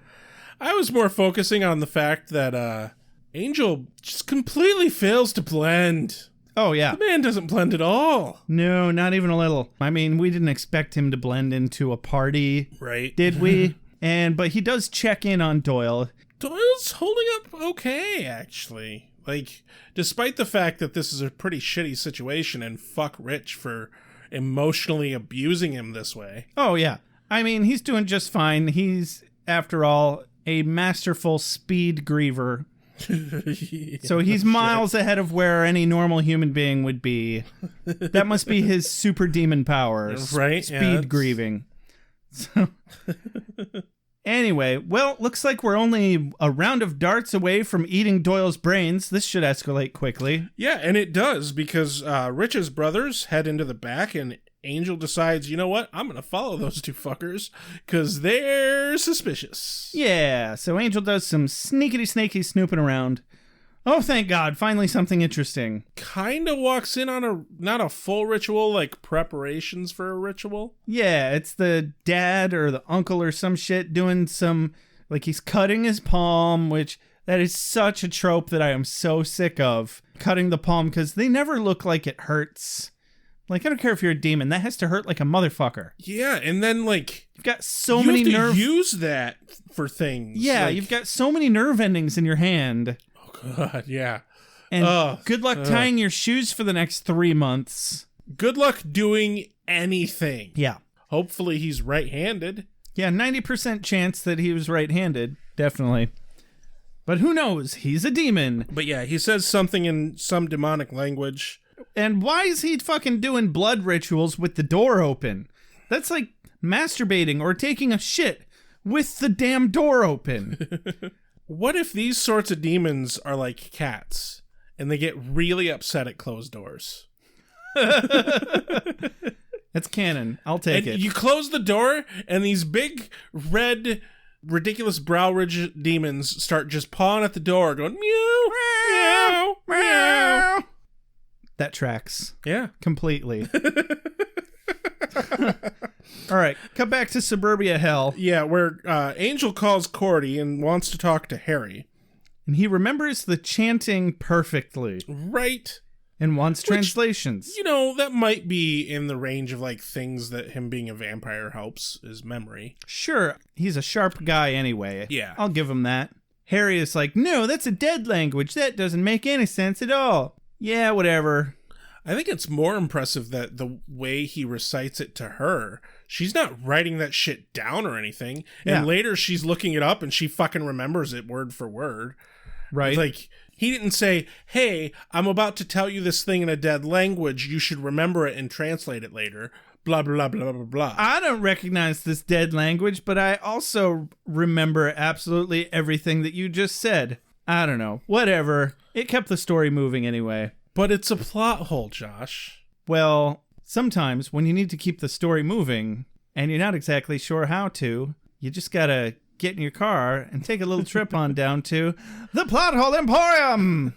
I was more focusing on the fact that Angel just completely fails to blend. Oh, yeah. The man doesn't blend at all. No, not even a little. I mean, we didn't expect him to blend into a party. Right. Did we? But he does check in on Doyle. Doyle's holding up okay, actually. Like, despite the fact that this is a pretty shitty situation and fuck Rich for emotionally abusing him this way. Oh, yeah. I mean, he's doing just fine. He's, after all, a masterful speed griever. So he's miles ahead of where any normal human being would be. That must be his super demon powers. Right? Speed grieving. So... Anyway, well, looks like we're only a round of darts away from eating Doyle's brains. This should escalate quickly. Yeah, and it does, because Rich's brothers head into the back, and Angel decides, you know what, I'm going to follow those two fuckers, because they're suspicious. Yeah, so Angel does some sneakity-snaky snooping around. Oh, thank God, finally something interesting. Kinda walks in on not a full ritual, like preparations for a ritual. Yeah, it's the dad or the uncle or some shit doing some, like he's cutting his palm, which that is such a trope that I am so sick of. Cutting the palm, because they never look like it hurts. Like, I don't care if you're a demon, that has to hurt like a motherfucker. Yeah, and then like... You've got so many nerve... You have to use that for things. Yeah, like... you've got so many nerve endings in your hand. God, yeah. And good luck tying your shoes for the next 3 months. Good luck doing anything. Yeah. Hopefully he's right-handed. Yeah, 90% chance that he was right-handed. Definitely. But who knows? He's a demon. But yeah, he says something in some demonic language. And why is he fucking doing blood rituals with the door open? That's like masturbating or taking a shit with the damn door open. What if these sorts of demons are like cats and they get really upset at closed doors? That's canon. I'll take it. You close the door and these big, red, ridiculous brow ridge demons start just pawing at the door going, meow, meow, meow. That tracks. Yeah. Completely. All right, cut back to suburbia hell. Yeah, where Angel calls Cordy and wants to talk to Harry. And he remembers the chanting perfectly. Right. And wants translations. You know, that might be in the range of, like, things that him being a vampire helps, is memory. Sure, he's a sharp guy anyway. Yeah. I'll give him that. Harry is like, no, that's a dead language. That doesn't make any sense at all. Yeah, whatever. I think it's more impressive that the way he recites it to her, she's not writing that shit down or anything. And later she's looking it up and she fucking remembers it word for word. Right. Like, he didn't say, hey, I'm about to tell you this thing in a dead language. You should remember it and translate it later. Blah, blah, blah, blah, blah. I don't recognize this dead language, but I also remember absolutely everything that you just said. I don't know. Whatever. It kept the story moving anyway. But it's a plot hole, Josh. Well, sometimes when you need to keep the story moving and you're not exactly sure how to, you just gotta get in your car and take a little trip on down to the Plot Hole Emporium.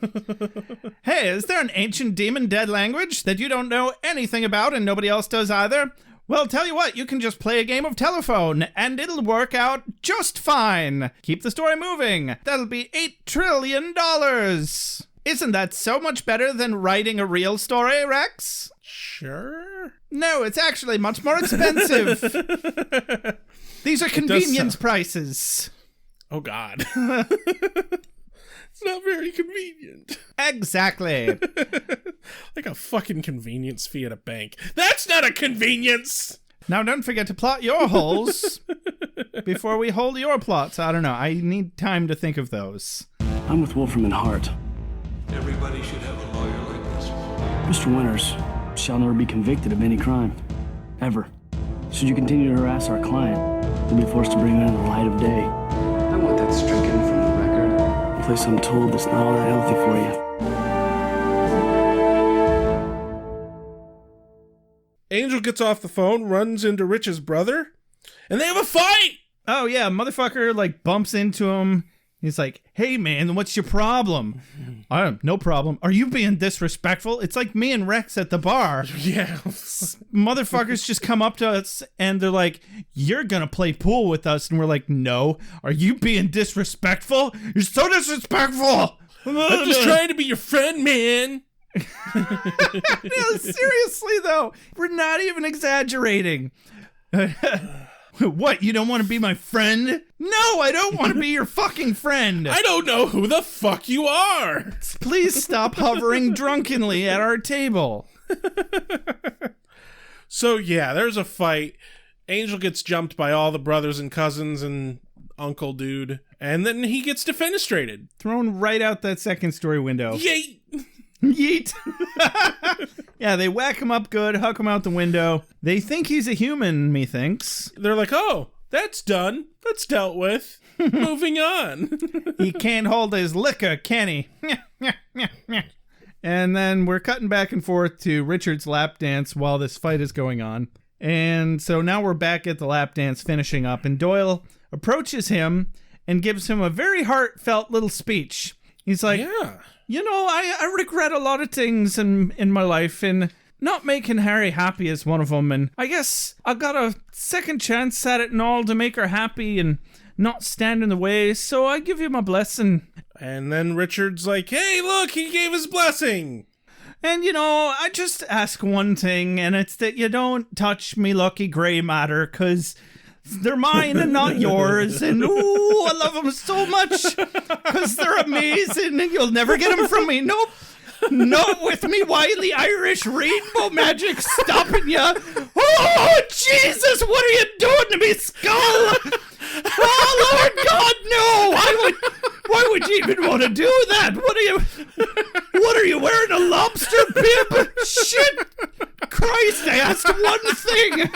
Hey, is there an ancient demon dead language that you don't know anything about and nobody else does either? Well, tell you what, you can just play a game of telephone, and it'll work out just fine. Keep the story moving. That'll be $8 trillion. Isn't that so much better than writing a real story, Rex? Sure. No, it's actually much more expensive. These are convenience prices. Oh, God. It's not very convenient. Exactly. Like a fucking convenience fee at a bank. That's not a convenience! Now, don't forget to plot your holes before we hold your plots. I don't know. I need time to think of those. I'm with Wolfram and Hart. Everybody should have a lawyer like this. Mr. Winters shall never be convicted of any crime. Ever. Should you continue to harass our client, you'll be forced to bring him into the light of day. I want that stricken from the record. A place I'm told that's not all that healthy for you. Angel gets off the phone, runs into Rich's brother, and they have a fight! Oh, yeah, motherfucker, like, bumps into him. He's like, hey, man, what's your problem? No problem. Are you being disrespectful? It's like me and Rex at the bar. Yeah. Motherfuckers just come up to us, and they're like, you're gonna play pool with us. And we're like, no. Are you being disrespectful? You're so disrespectful! I'm just trying to be your friend, man. No, seriously, though. We're not even exaggerating. What, you don't want to be my friend? No, I don't want to be your fucking friend. I don't know who the fuck you are. Please stop hovering drunkenly at our table. So, yeah, there's a fight. Angel gets jumped by all the brothers and cousins and uncle dude. And then he gets defenestrated. Thrown right out that second story window. Yay! Yeet. Yeah, they whack him up good, huck him out the window. They think he's a human, methinks. They're like, oh, that's done. That's dealt with. Moving on. He can't hold his liquor, can he? And then we're cutting back and forth to Richard's lap dance while this fight is going on. And so now we're back at the lap dance finishing up, and Doyle approaches him and gives him a very heartfelt little speech. He's like, yeah. You know, I regret a lot of things in my life, and not making Harry happy is one of them. And I guess I got a second chance at it and all to make her happy and not stand in the way, so I give you my blessing. And then Richard's like, hey, look, he gave his blessing. And, you know, I just ask one thing, and it's that you don't touch me lucky grey matter, because they're mine and not yours. And, ooh, I love them so much, because they're amazing, and you'll never get them from me. Nope. Not with me, wily Irish rainbow magic stopping ya. Oh, Jesus, what are you doing to me, Skull? Oh, Lord God, no. Why would you even want to do that? What are you wearing, a lobster bib? Shit. Christ, I asked one thing,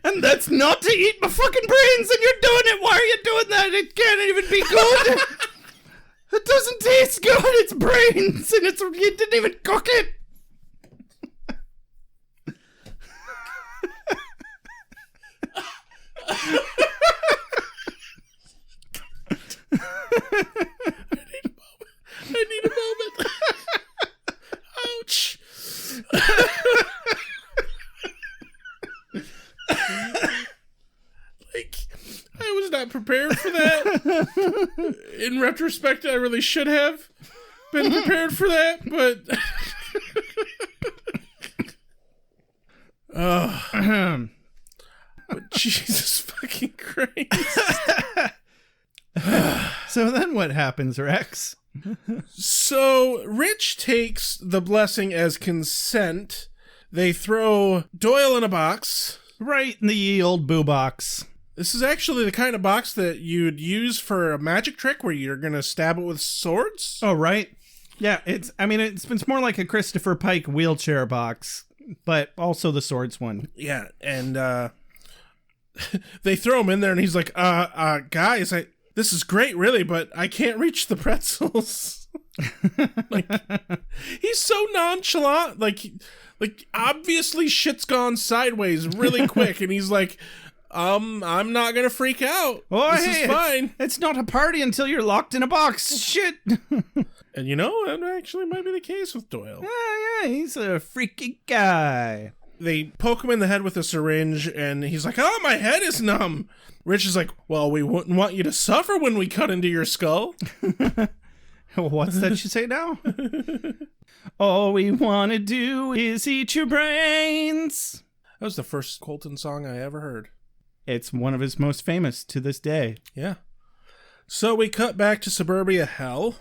and that's not to eat my fucking brains, and you're doing it. Why are you doing that? It can't even be good. It doesn't taste good. It's brains, and you didn't even cook it. I need a moment. Ouch. Like, I was not prepared for that. In retrospect, I really should have been prepared for that, but but Jesus fucking Christ. So then what happens, Rex? So Rich takes the blessing as consent. They throw Doyle in a box. Right in the ye old boo box. This is actually the kind of box that you'd use for a magic trick where you're going to stab it with swords. Oh, right. Yeah, it's more like a Christopher Pike wheelchair box, but also the swords one. Yeah, and they throw him in there and he's like, guys, this is great, really, but I can't reach the pretzels. Like, he's so nonchalant. Like obviously shit's gone sideways really quick, and he's like, I'm not gonna freak out. Oh, this hey, is fine. It's not a party until you're locked in a box. Shit. And you know, that actually might be the case with Doyle. Yeah, he's a freaky guy. They poke him in the head with a syringe, and he's like, oh, my head is numb. Rich is like, well, we wouldn't want you to suffer when we cut into your skull. What's that you say now? All we want to do is eat your brains. That was the first Colton song I ever heard. It's one of his most famous to this day. Yeah. So we cut back to suburbia hell,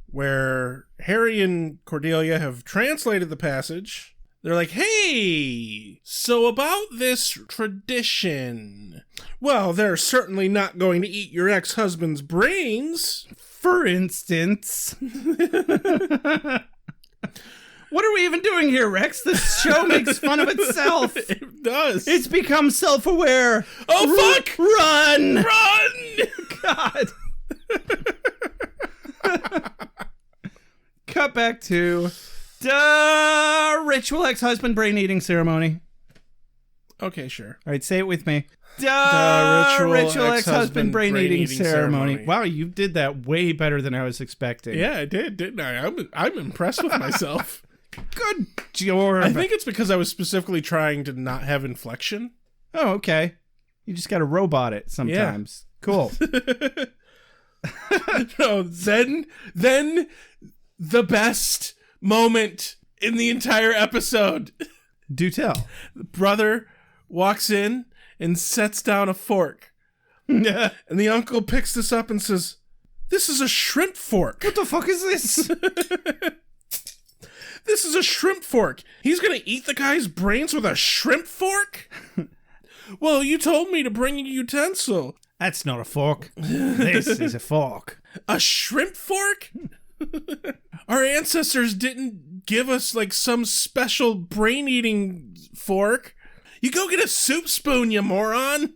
where Harry and Cordelia have translated the passage. They're like, hey, so about this tradition. Well, they're certainly not going to eat your ex-husband's brains. For instance. What are we even doing here, Rex? This show makes fun of itself. It does. It's become self-aware. Oh, fuck! Run! God! Cut back to the ritual ex-husband brain-eating ceremony. Okay, sure. All right, say it with me. The ritual ex-husband brain-eating ceremony. Wow, you did that way better than I was expecting. Yeah, I did, didn't I? I'm impressed with myself. Good job. I think it's because I was specifically trying to not have inflection. Oh, okay. You just got to robot it sometimes. Yeah. Cool. No, then the best moment in the entire episode. Do tell. The brother walks in and sets down a fork. And the uncle picks this up and says, this is a shrimp fork. What the fuck is this? This is a shrimp fork. He's going to eat the guy's brains with a shrimp fork? Well, you told me to bring a utensil. That's not a fork. This is a fork. A shrimp fork? Our ancestors didn't give us like some special brain-eating fork. You go get a soup spoon, you moron.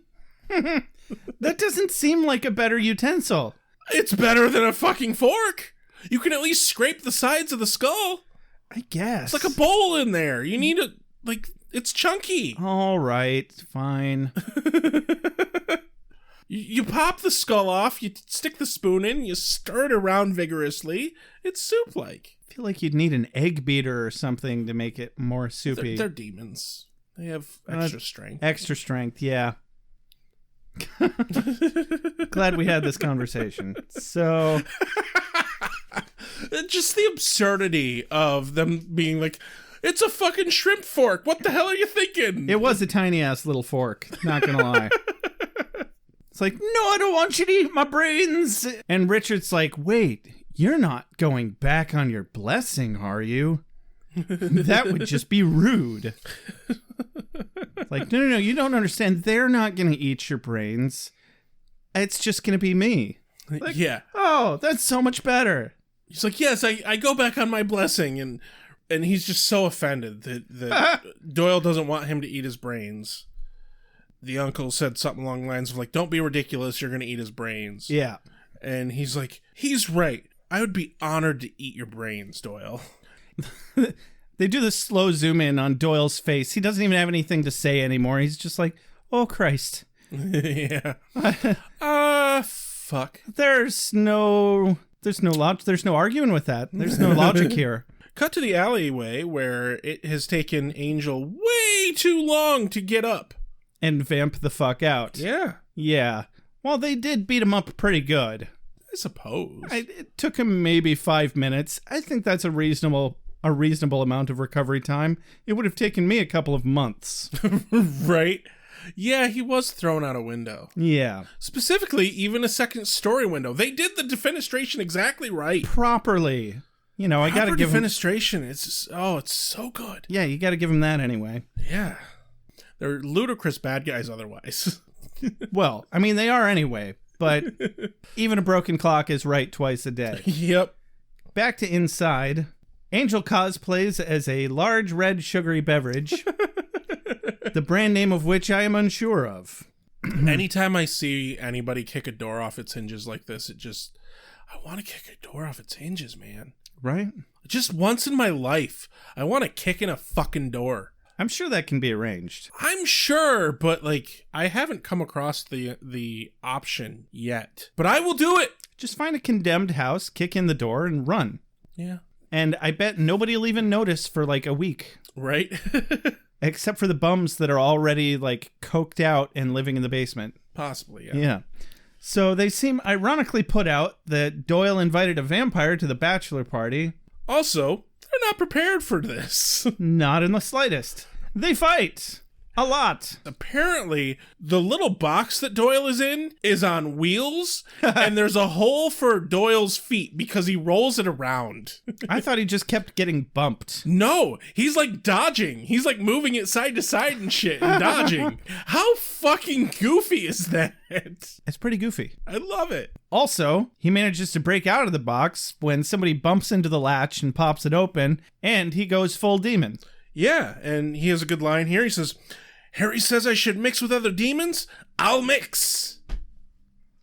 That doesn't seem like a better utensil. It's better than a fucking fork. You can at least scrape the sides of the skull. I guess. It's like a bowl in there. You need a, like, it's chunky. All right, fine. You pop the skull off, you stick the spoon in, you stir it around vigorously. It's soup-like. I feel like you'd need an egg beater or something to make it more soupy. They're demons. They have extra strength. Extra strength, yeah. Glad we had this conversation. So... Just the absurdity of them being like, it's a fucking shrimp fork. What the hell are you thinking? It was a tiny-ass little fork, not gonna lie. It's like, no, I don't want you to eat my brains. And Richard's like, wait, you're not going back on your blessing, are you? That would just be rude. It's like, no, you don't understand. They're not going to eat your brains. It's just going to be me. Like, yeah. Oh, that's so much better. He's like, yes, I go back on my blessing. And he's just so offended that Doyle doesn't want him to eat his brains. The uncle said something along the lines of like, don't be ridiculous, you're going to eat his brains. Yeah. And he's like, he's right. I would be honored to eat your brains, Doyle. They do the slow zoom in on Doyle's face. He doesn't even have anything to say anymore. He's just like, oh, Christ. Yeah. Fuck. There's no arguing with that. There's no logic here. Cut to the alleyway where it has taken Angel way too long to get up. And vamp the fuck out. Yeah. Yeah. Well, they did beat him up pretty good. I suppose. It took him maybe 5 minutes. I think that's a reasonable amount of recovery time. It would have taken me a couple of months. Right? Yeah, he was thrown out a window. Yeah. Specifically, even a second story window. They did the defenestration exactly right. Properly. You know, I got to give him... defenestration. It's so good. Yeah, you got to give him that anyway. Yeah. They're ludicrous bad guys otherwise. Well, I mean, they are anyway, but even a broken clock is right twice a day. Yep. Back to inside. Angel cosplays as a large red sugary beverage, the brand name of which I am unsure of. Anytime I see anybody kick a door off its hinges like this, I want to kick a door off its hinges, man. Right? Just once in my life, I want to kick in a fucking door. I'm sure that can be arranged. I'm sure, but like I haven't come across the option yet. But I will do it. Just find a condemned house, kick in the door, and run. Yeah. And I bet nobody will even notice for like a week. Right? Except for the bums that are already, like, coked out and living in the basement. Possibly, yeah. Yeah. So they seem ironically put out that Doyle invited a vampire to the bachelor party. Also, they're not prepared for this. Not in the slightest. They fight. A lot. Apparently, the little box that Doyle is in is on wheels, and there's a hole for Doyle's feet because he rolls it around. I thought he just kept getting bumped. No, he's like dodging. He's like moving it side to side and shit and dodging. How fucking goofy is that? It's pretty goofy. I love it. Also, he manages to break out of the box when somebody bumps into the latch and pops it open, and he goes full demon. Yeah, and he has a good line here. He says, Harry says I should mix with other demons. I'll mix.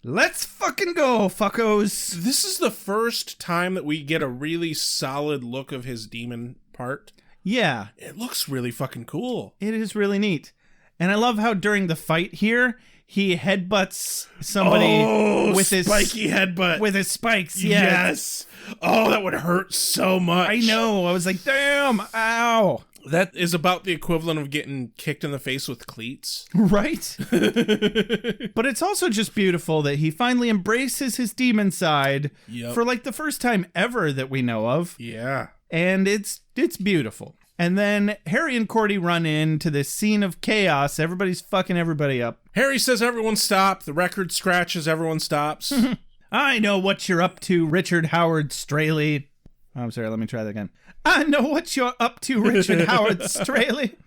Let's fucking go, fuckos. This is the first time that we get a really solid look of his demon part. Yeah. It looks really fucking cool. It is really neat. And I love how during the fight here, he headbutts somebody with his spiky headbutt. With his spikes, yes. Oh, that would hurt so much. I know. I was like, damn, ow. That is about the equivalent of getting kicked in the face with cleats. Right? But it's also just beautiful that he finally embraces his demon side for like the first time ever that we know of. Yeah. And it's beautiful. And then Harry and Cordy run into this scene of chaos. Everybody's fucking everybody up. Harry says everyone stop. The record scratches. Everyone stops. I know what you're up to, Richard Howard Straley. I'm sorry, let me try that again. I know what you're up to, Richard Howard Straley.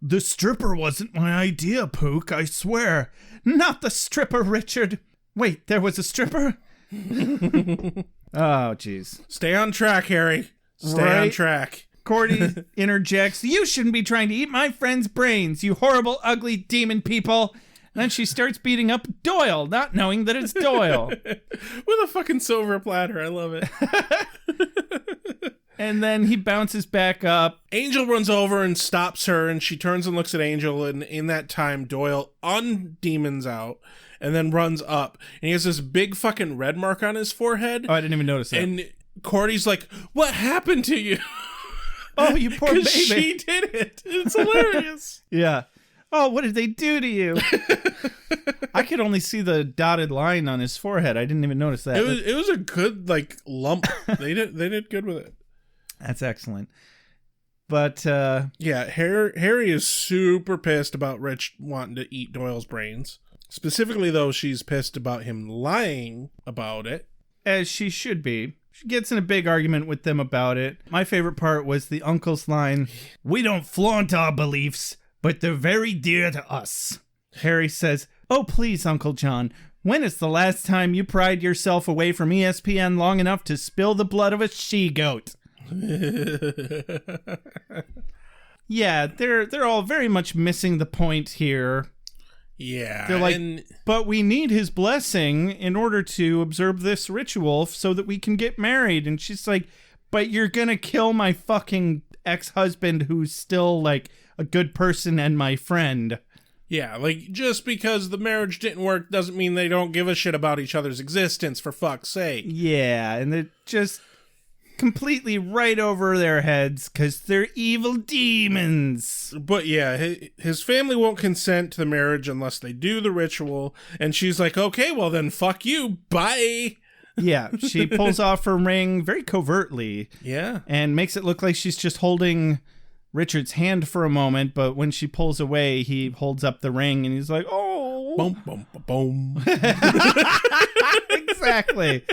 The stripper wasn't my idea, Pook, I swear. Not the stripper, Richard. Wait, there was a stripper? Oh, jeez. Stay on track, Harry. Stay on track. Cordy interjects, you shouldn't be trying to eat my friend's brains, you horrible, ugly demon people. And then she starts beating up Doyle, not knowing that it's Doyle. With a fucking silver platter. I love it. And then he bounces back up. Angel runs over and stops her, and she turns and looks at Angel, and in that time, Doyle undemons out and then runs up. And he has this big fucking red mark on his forehead. Oh, I didn't even notice that. And Cordy's like, what happened to you? Oh, you poor baby. She did it. It's hilarious. Yeah. Oh, what did they do to you? I could only see the dotted line on his forehead. I didn't even notice that. It was a good like lump. They did good with it. That's excellent. But yeah, Harry is super pissed about Rich wanting to eat Doyle's brains. Specifically, though, she's pissed about him lying about it. As she should be. She gets in a big argument with them about it. My favorite part was the uncle's line, "We don't flaunt our beliefs, but they're very dear to us." Harry says, "Oh, please, Uncle John, when is the last time you pried yourself away from ESPN long enough to spill the blood of a she-goat?" Yeah, they're all very much missing the point here. Yeah. They're like, but we need his blessing in order to observe this ritual so that we can get married. And she's like, but you're gonna kill my fucking ex-husband who's still like a good person and my friend. Yeah, like, just because the marriage didn't work doesn't mean they don't give a shit about each other's existence, for fuck's sake. Yeah, and they're just completely right over their heads because they're evil demons. But yeah, his family won't consent to the marriage unless they do the ritual, and she's like, okay, well then fuck you, bye. Yeah, she pulls off her ring very covertly. Yeah. And makes it look like she's just holding Richard's hand for a moment, but when she pulls away, he holds up the ring and he's like, oh. Boom, boom, boom. Exactly.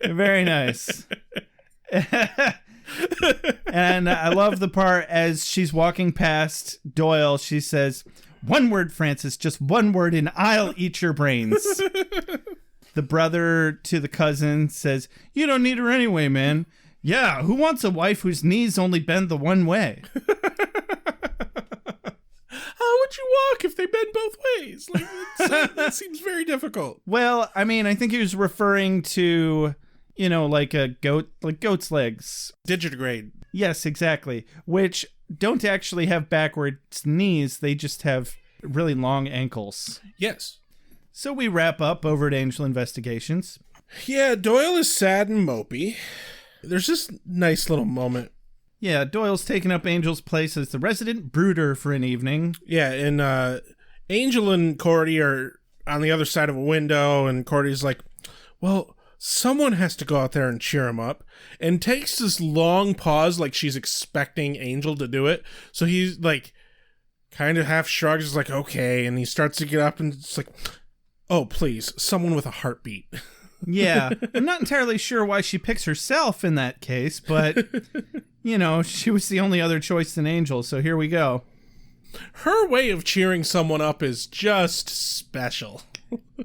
Very nice. And I love the part as she's walking past Doyle, she says, "One word, Francis, just one word and I'll eat your brains." The brother to the cousin says, "You don't need her anyway, man." "Yeah, who wants a wife whose knees only bend the one way?" How would you walk if they bend both ways? Like, that seems very difficult. Well, I mean, I think he was referring to, you know, like a goat, like goat's legs. Digitigrade. Yes, exactly. Which don't actually have backwards knees. They just have really long ankles. Yes. So we wrap up over at Angel Investigations. Yeah, Doyle is sad and mopey. There's this nice little moment Yeah, Doyle's taking up Angel's place as the resident brooder for an evening. Yeah, and Angel and Cordy are on the other side of a window, and Cordy's like, well, someone has to go out there and cheer him up, and takes this long pause like she's expecting Angel to do it. So he's like, kind of half shrugs, is like, okay, and he starts to get up, and it's like, oh, please, someone with a heartbeat. Yeah, I'm not entirely sure why she picks herself in that case, but, you know, she was the only other choice than Angel, so here we go. Her way of cheering someone up is just special.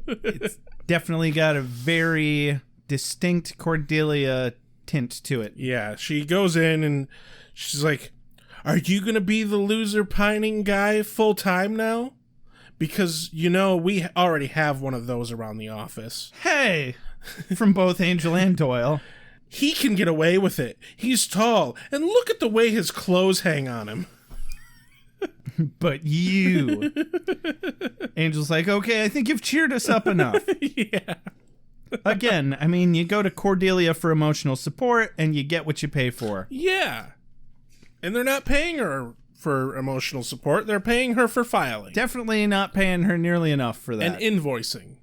It's definitely got a very distinct Cordelia tint to it. Yeah, she goes in and she's like, are you going to be the loser pining guy full time now? Because, you know, we already have one of those around the office. Hey! From both Angel and Doyle. He can get away with it. He's tall, and look at the way his clothes hang on him. But you. Angel's like, okay, I think you've cheered us up enough. Yeah. Again, I mean, you go to Cordelia for emotional support, and you get what you pay for. Yeah. And they're not paying her for emotional support. They're paying her for filing. Definitely not paying her nearly enough for that. And invoicing.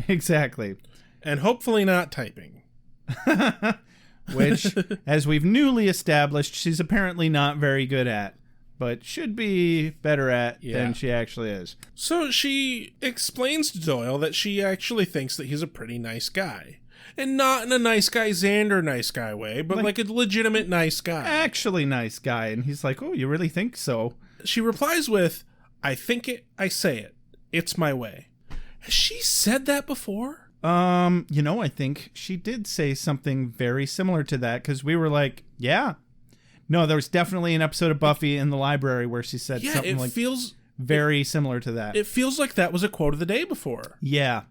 Exactly. And hopefully not typing. Which, as we've newly established, she's apparently not very good at, but should be better at than she actually is. So she explains to Doyle that she actually thinks that he's a pretty nice guy. And not in a nice guy Xander nice guy way, but like a legitimate nice guy. Actually nice guy. And he's like, oh, you really think so? She replies with, I think it, I say it. It's my way. Has she said that before? You know, I think she did say something very similar to that, because we were like, yeah. No, there was definitely an episode of Buffy in the library where she said something like feels very similar to that. It feels like that was a quote of the day before. Yeah,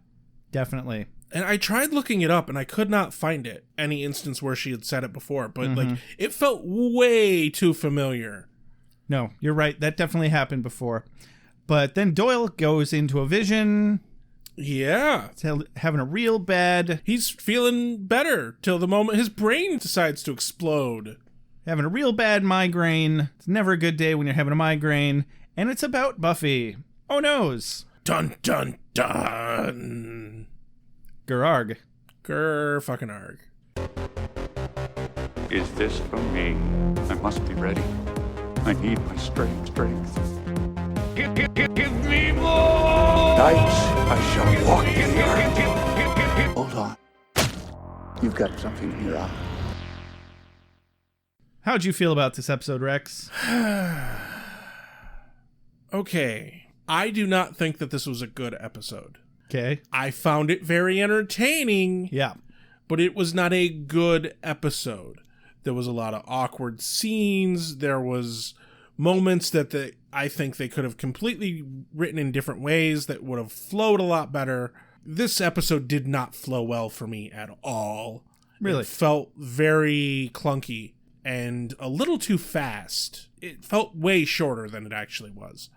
definitely. And I tried looking it up, and I could not find it, any instance where she had said it before, but like it felt way too familiar. No, you're right. That definitely happened before. But then Doyle goes into a vision. Yeah. Having a real bad... He's feeling better till the moment his brain decides to explode. Having a real bad migraine. It's never a good day when you're having a migraine. And it's about Buffy. Oh, noes. Dun, dun, dun. Gerarg. Fucking arg. Is this for me? I must be ready. I need my strength. Give me more! Nights I shall walk in the earth. Hold on. You've got something in your eye. How'd you feel about this episode, Rex? Okay. I do not think that this was a good episode. Okay. I found it very entertaining. Yeah. But it was not a good episode. There was a lot of awkward scenes. There was moments that I think they could have completely written in different ways that would have flowed a lot better. This episode did not flow well for me at all. Really? It felt very clunky and a little too fast. It felt way shorter than it actually was.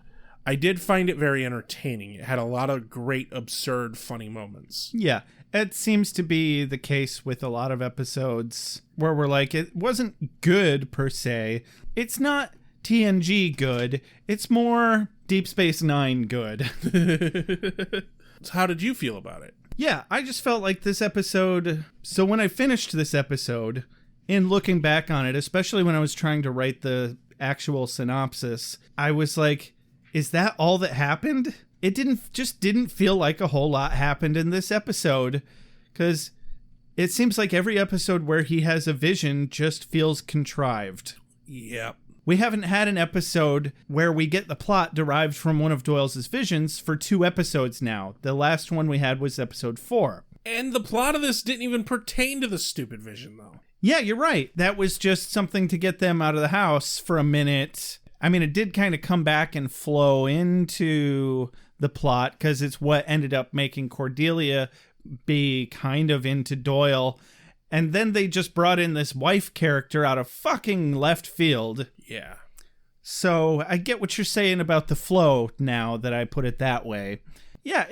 I did find it very entertaining. It had a lot of great, absurd, funny moments. Yeah, it seems to be the case with a lot of episodes where we're like, it wasn't good per se. It's not TNG good. It's more Deep Space Nine good. So how did you feel about it? Yeah, I just felt like this episode... So when I finished this episode, in looking back on it, especially when I was trying to write the actual synopsis, I was like... Is that all that happened? It didn't feel like a whole lot happened in this episode, because it seems like every episode where he has a vision just feels contrived. Yep. We haven't had an episode where we get the plot derived from one of Doyle's visions for 2 episodes now. The last one we had was episode 4. And the plot of this didn't even pertain to the stupid vision, though. Yeah, you're right. That was just something to get them out of the house for a minute. I mean, it did kind of come back and flow into the plot because it's what ended up making Cordelia be kind of into Doyle. And then they just brought in this wife character out of fucking left field. Yeah. So I get what you're saying about the flow now that I put it that way. Yeah,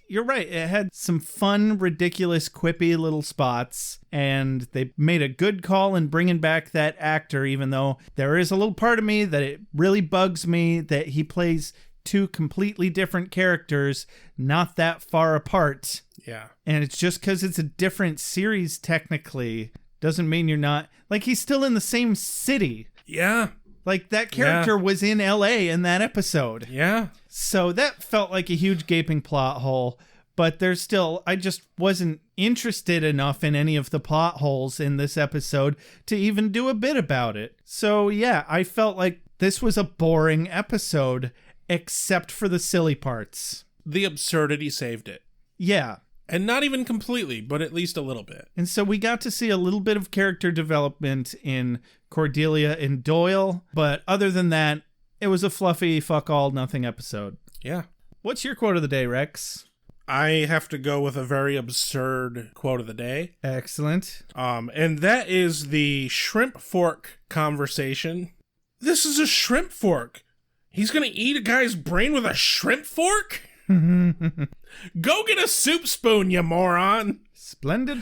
you're right. It had some fun, ridiculous, quippy little spots, and they made a good call in bringing back that actor, even though there is a little part of me that it really bugs me that he plays two completely different characters, not that far apart. Yeah. And it's just because it's a different series, technically, doesn't mean you're not... Like, he's still in the same city. Yeah. Like, that character was in L.A. in that episode. Yeah. So that felt like a huge gaping plot hole, but there's still... I just wasn't interested enough in any of the plot holes in this episode to even do a bit about it. So, yeah, I felt like this was a boring episode, except for the silly parts. The absurdity saved it. Yeah. And not even completely, but at least a little bit. And so we got to see a little bit of character development in Cordelia and Doyle. But other than that, it was a fluffy, fuck all, nothing episode. Yeah. What's your quote of the day, Rex? I have to go with a very absurd quote of the day. Excellent. And that is the shrimp fork conversation. This is a shrimp fork. He's going to eat a guy's brain with a shrimp fork? Go get a soup spoon, you moron. Splendid.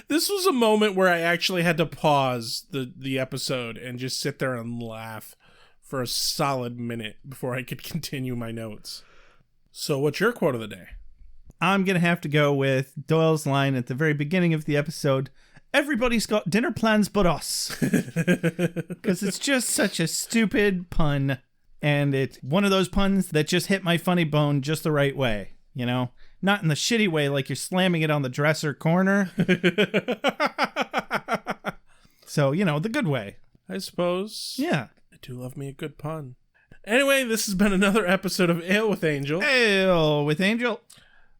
This was a moment where I actually had to pause the episode and just sit there and laugh for a solid minute before I could continue my notes. So what's your quote of the day? I'm going to have to go with Doyle's line at the very beginning of the episode. Everybody's got dinner plans but us. Because it's just such a stupid pun. And it's one of those puns that just hit my funny bone just the right way, you know? Not in the shitty way like you're slamming it on the dresser corner. So, you know, the good way. I suppose. Yeah. I do love me a good pun. Anyway, this has been another episode of Ale with Angel. Ale with Angel.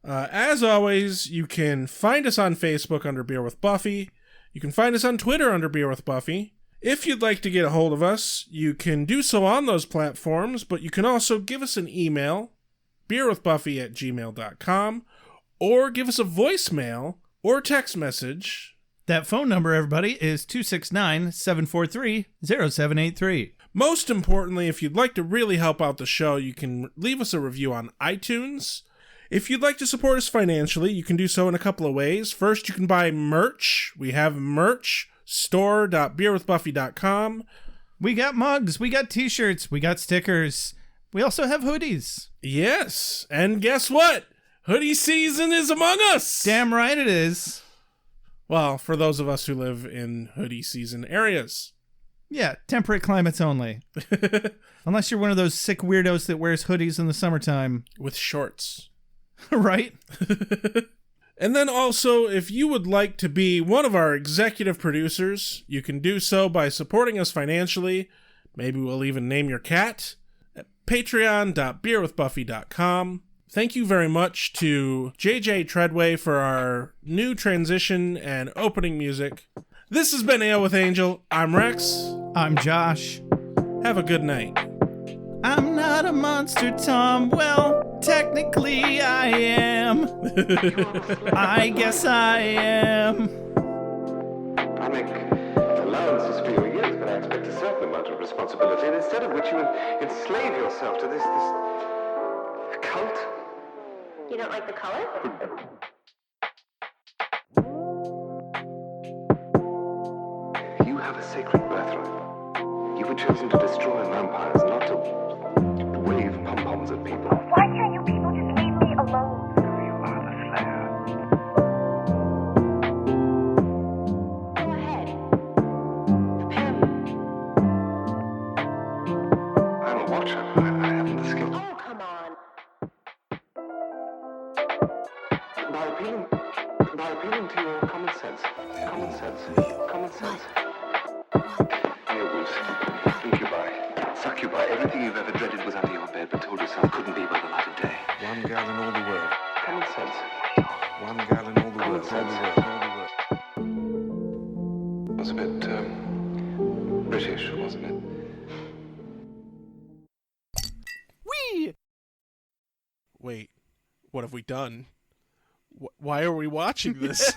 As always, you can find us on Facebook under Beer with Buffy. You can find us on Twitter under Beer with Buffy. If you'd like to get a hold of us, you can do so on those platforms, but you can also give us an email, beerwithbuffy@gmail.com, or give us a voicemail or text message. That phone number, everybody, is 269-743-0783. Most importantly, if you'd like to really help out the show, you can leave us a review on iTunes. If you'd like to support us financially, you can do so in a couple of ways. First, you can buy merch. We have merch. store.beerwithbuffy.com. We got mugs, we got t-shirts, we got stickers. We also have hoodies. Yes, and guess what? Hoodie season is among us. Damn right it is. Well, for those of us who live in hoodie season areas. Yeah, temperate climates only. Unless you're one of those sick weirdos that wears hoodies in the summertime. With shorts. Right? And then also, if you would like to be one of our executive producers, you can do so by supporting us financially. Maybe we'll even name your cat at patreon.beerwithbuffy.com. Thank you very much to JJ Treadway for our new transition and opening music. This has been Ale with Angel. I'm Rex. I'm Josh. Have a good night. I'm not a monster, Tom. Well, technically I am. I guess I am. I make allowances for your years, but I expect a certain amount of responsibility, and instead of which you enslave yourself to this cult. You don't like the color? You have a sacred birthright. You were chosen to destroy vampires, not to wave pom-poms at people. Why can't you people just leave me alone? You are the Slayer. Go ahead. I'm a watcher. I haven't the skill. Oh, come on. By appealing to your common sense. Werewolves, incubi, succubi, everything you've ever dreaded was under your bed, but told yourself couldn't be by the light of day. One girl in all the world. Common sense. One girl in all the world. Was a bit, British, wasn't it? Whee! Wait, what have we done? Why are we watching this?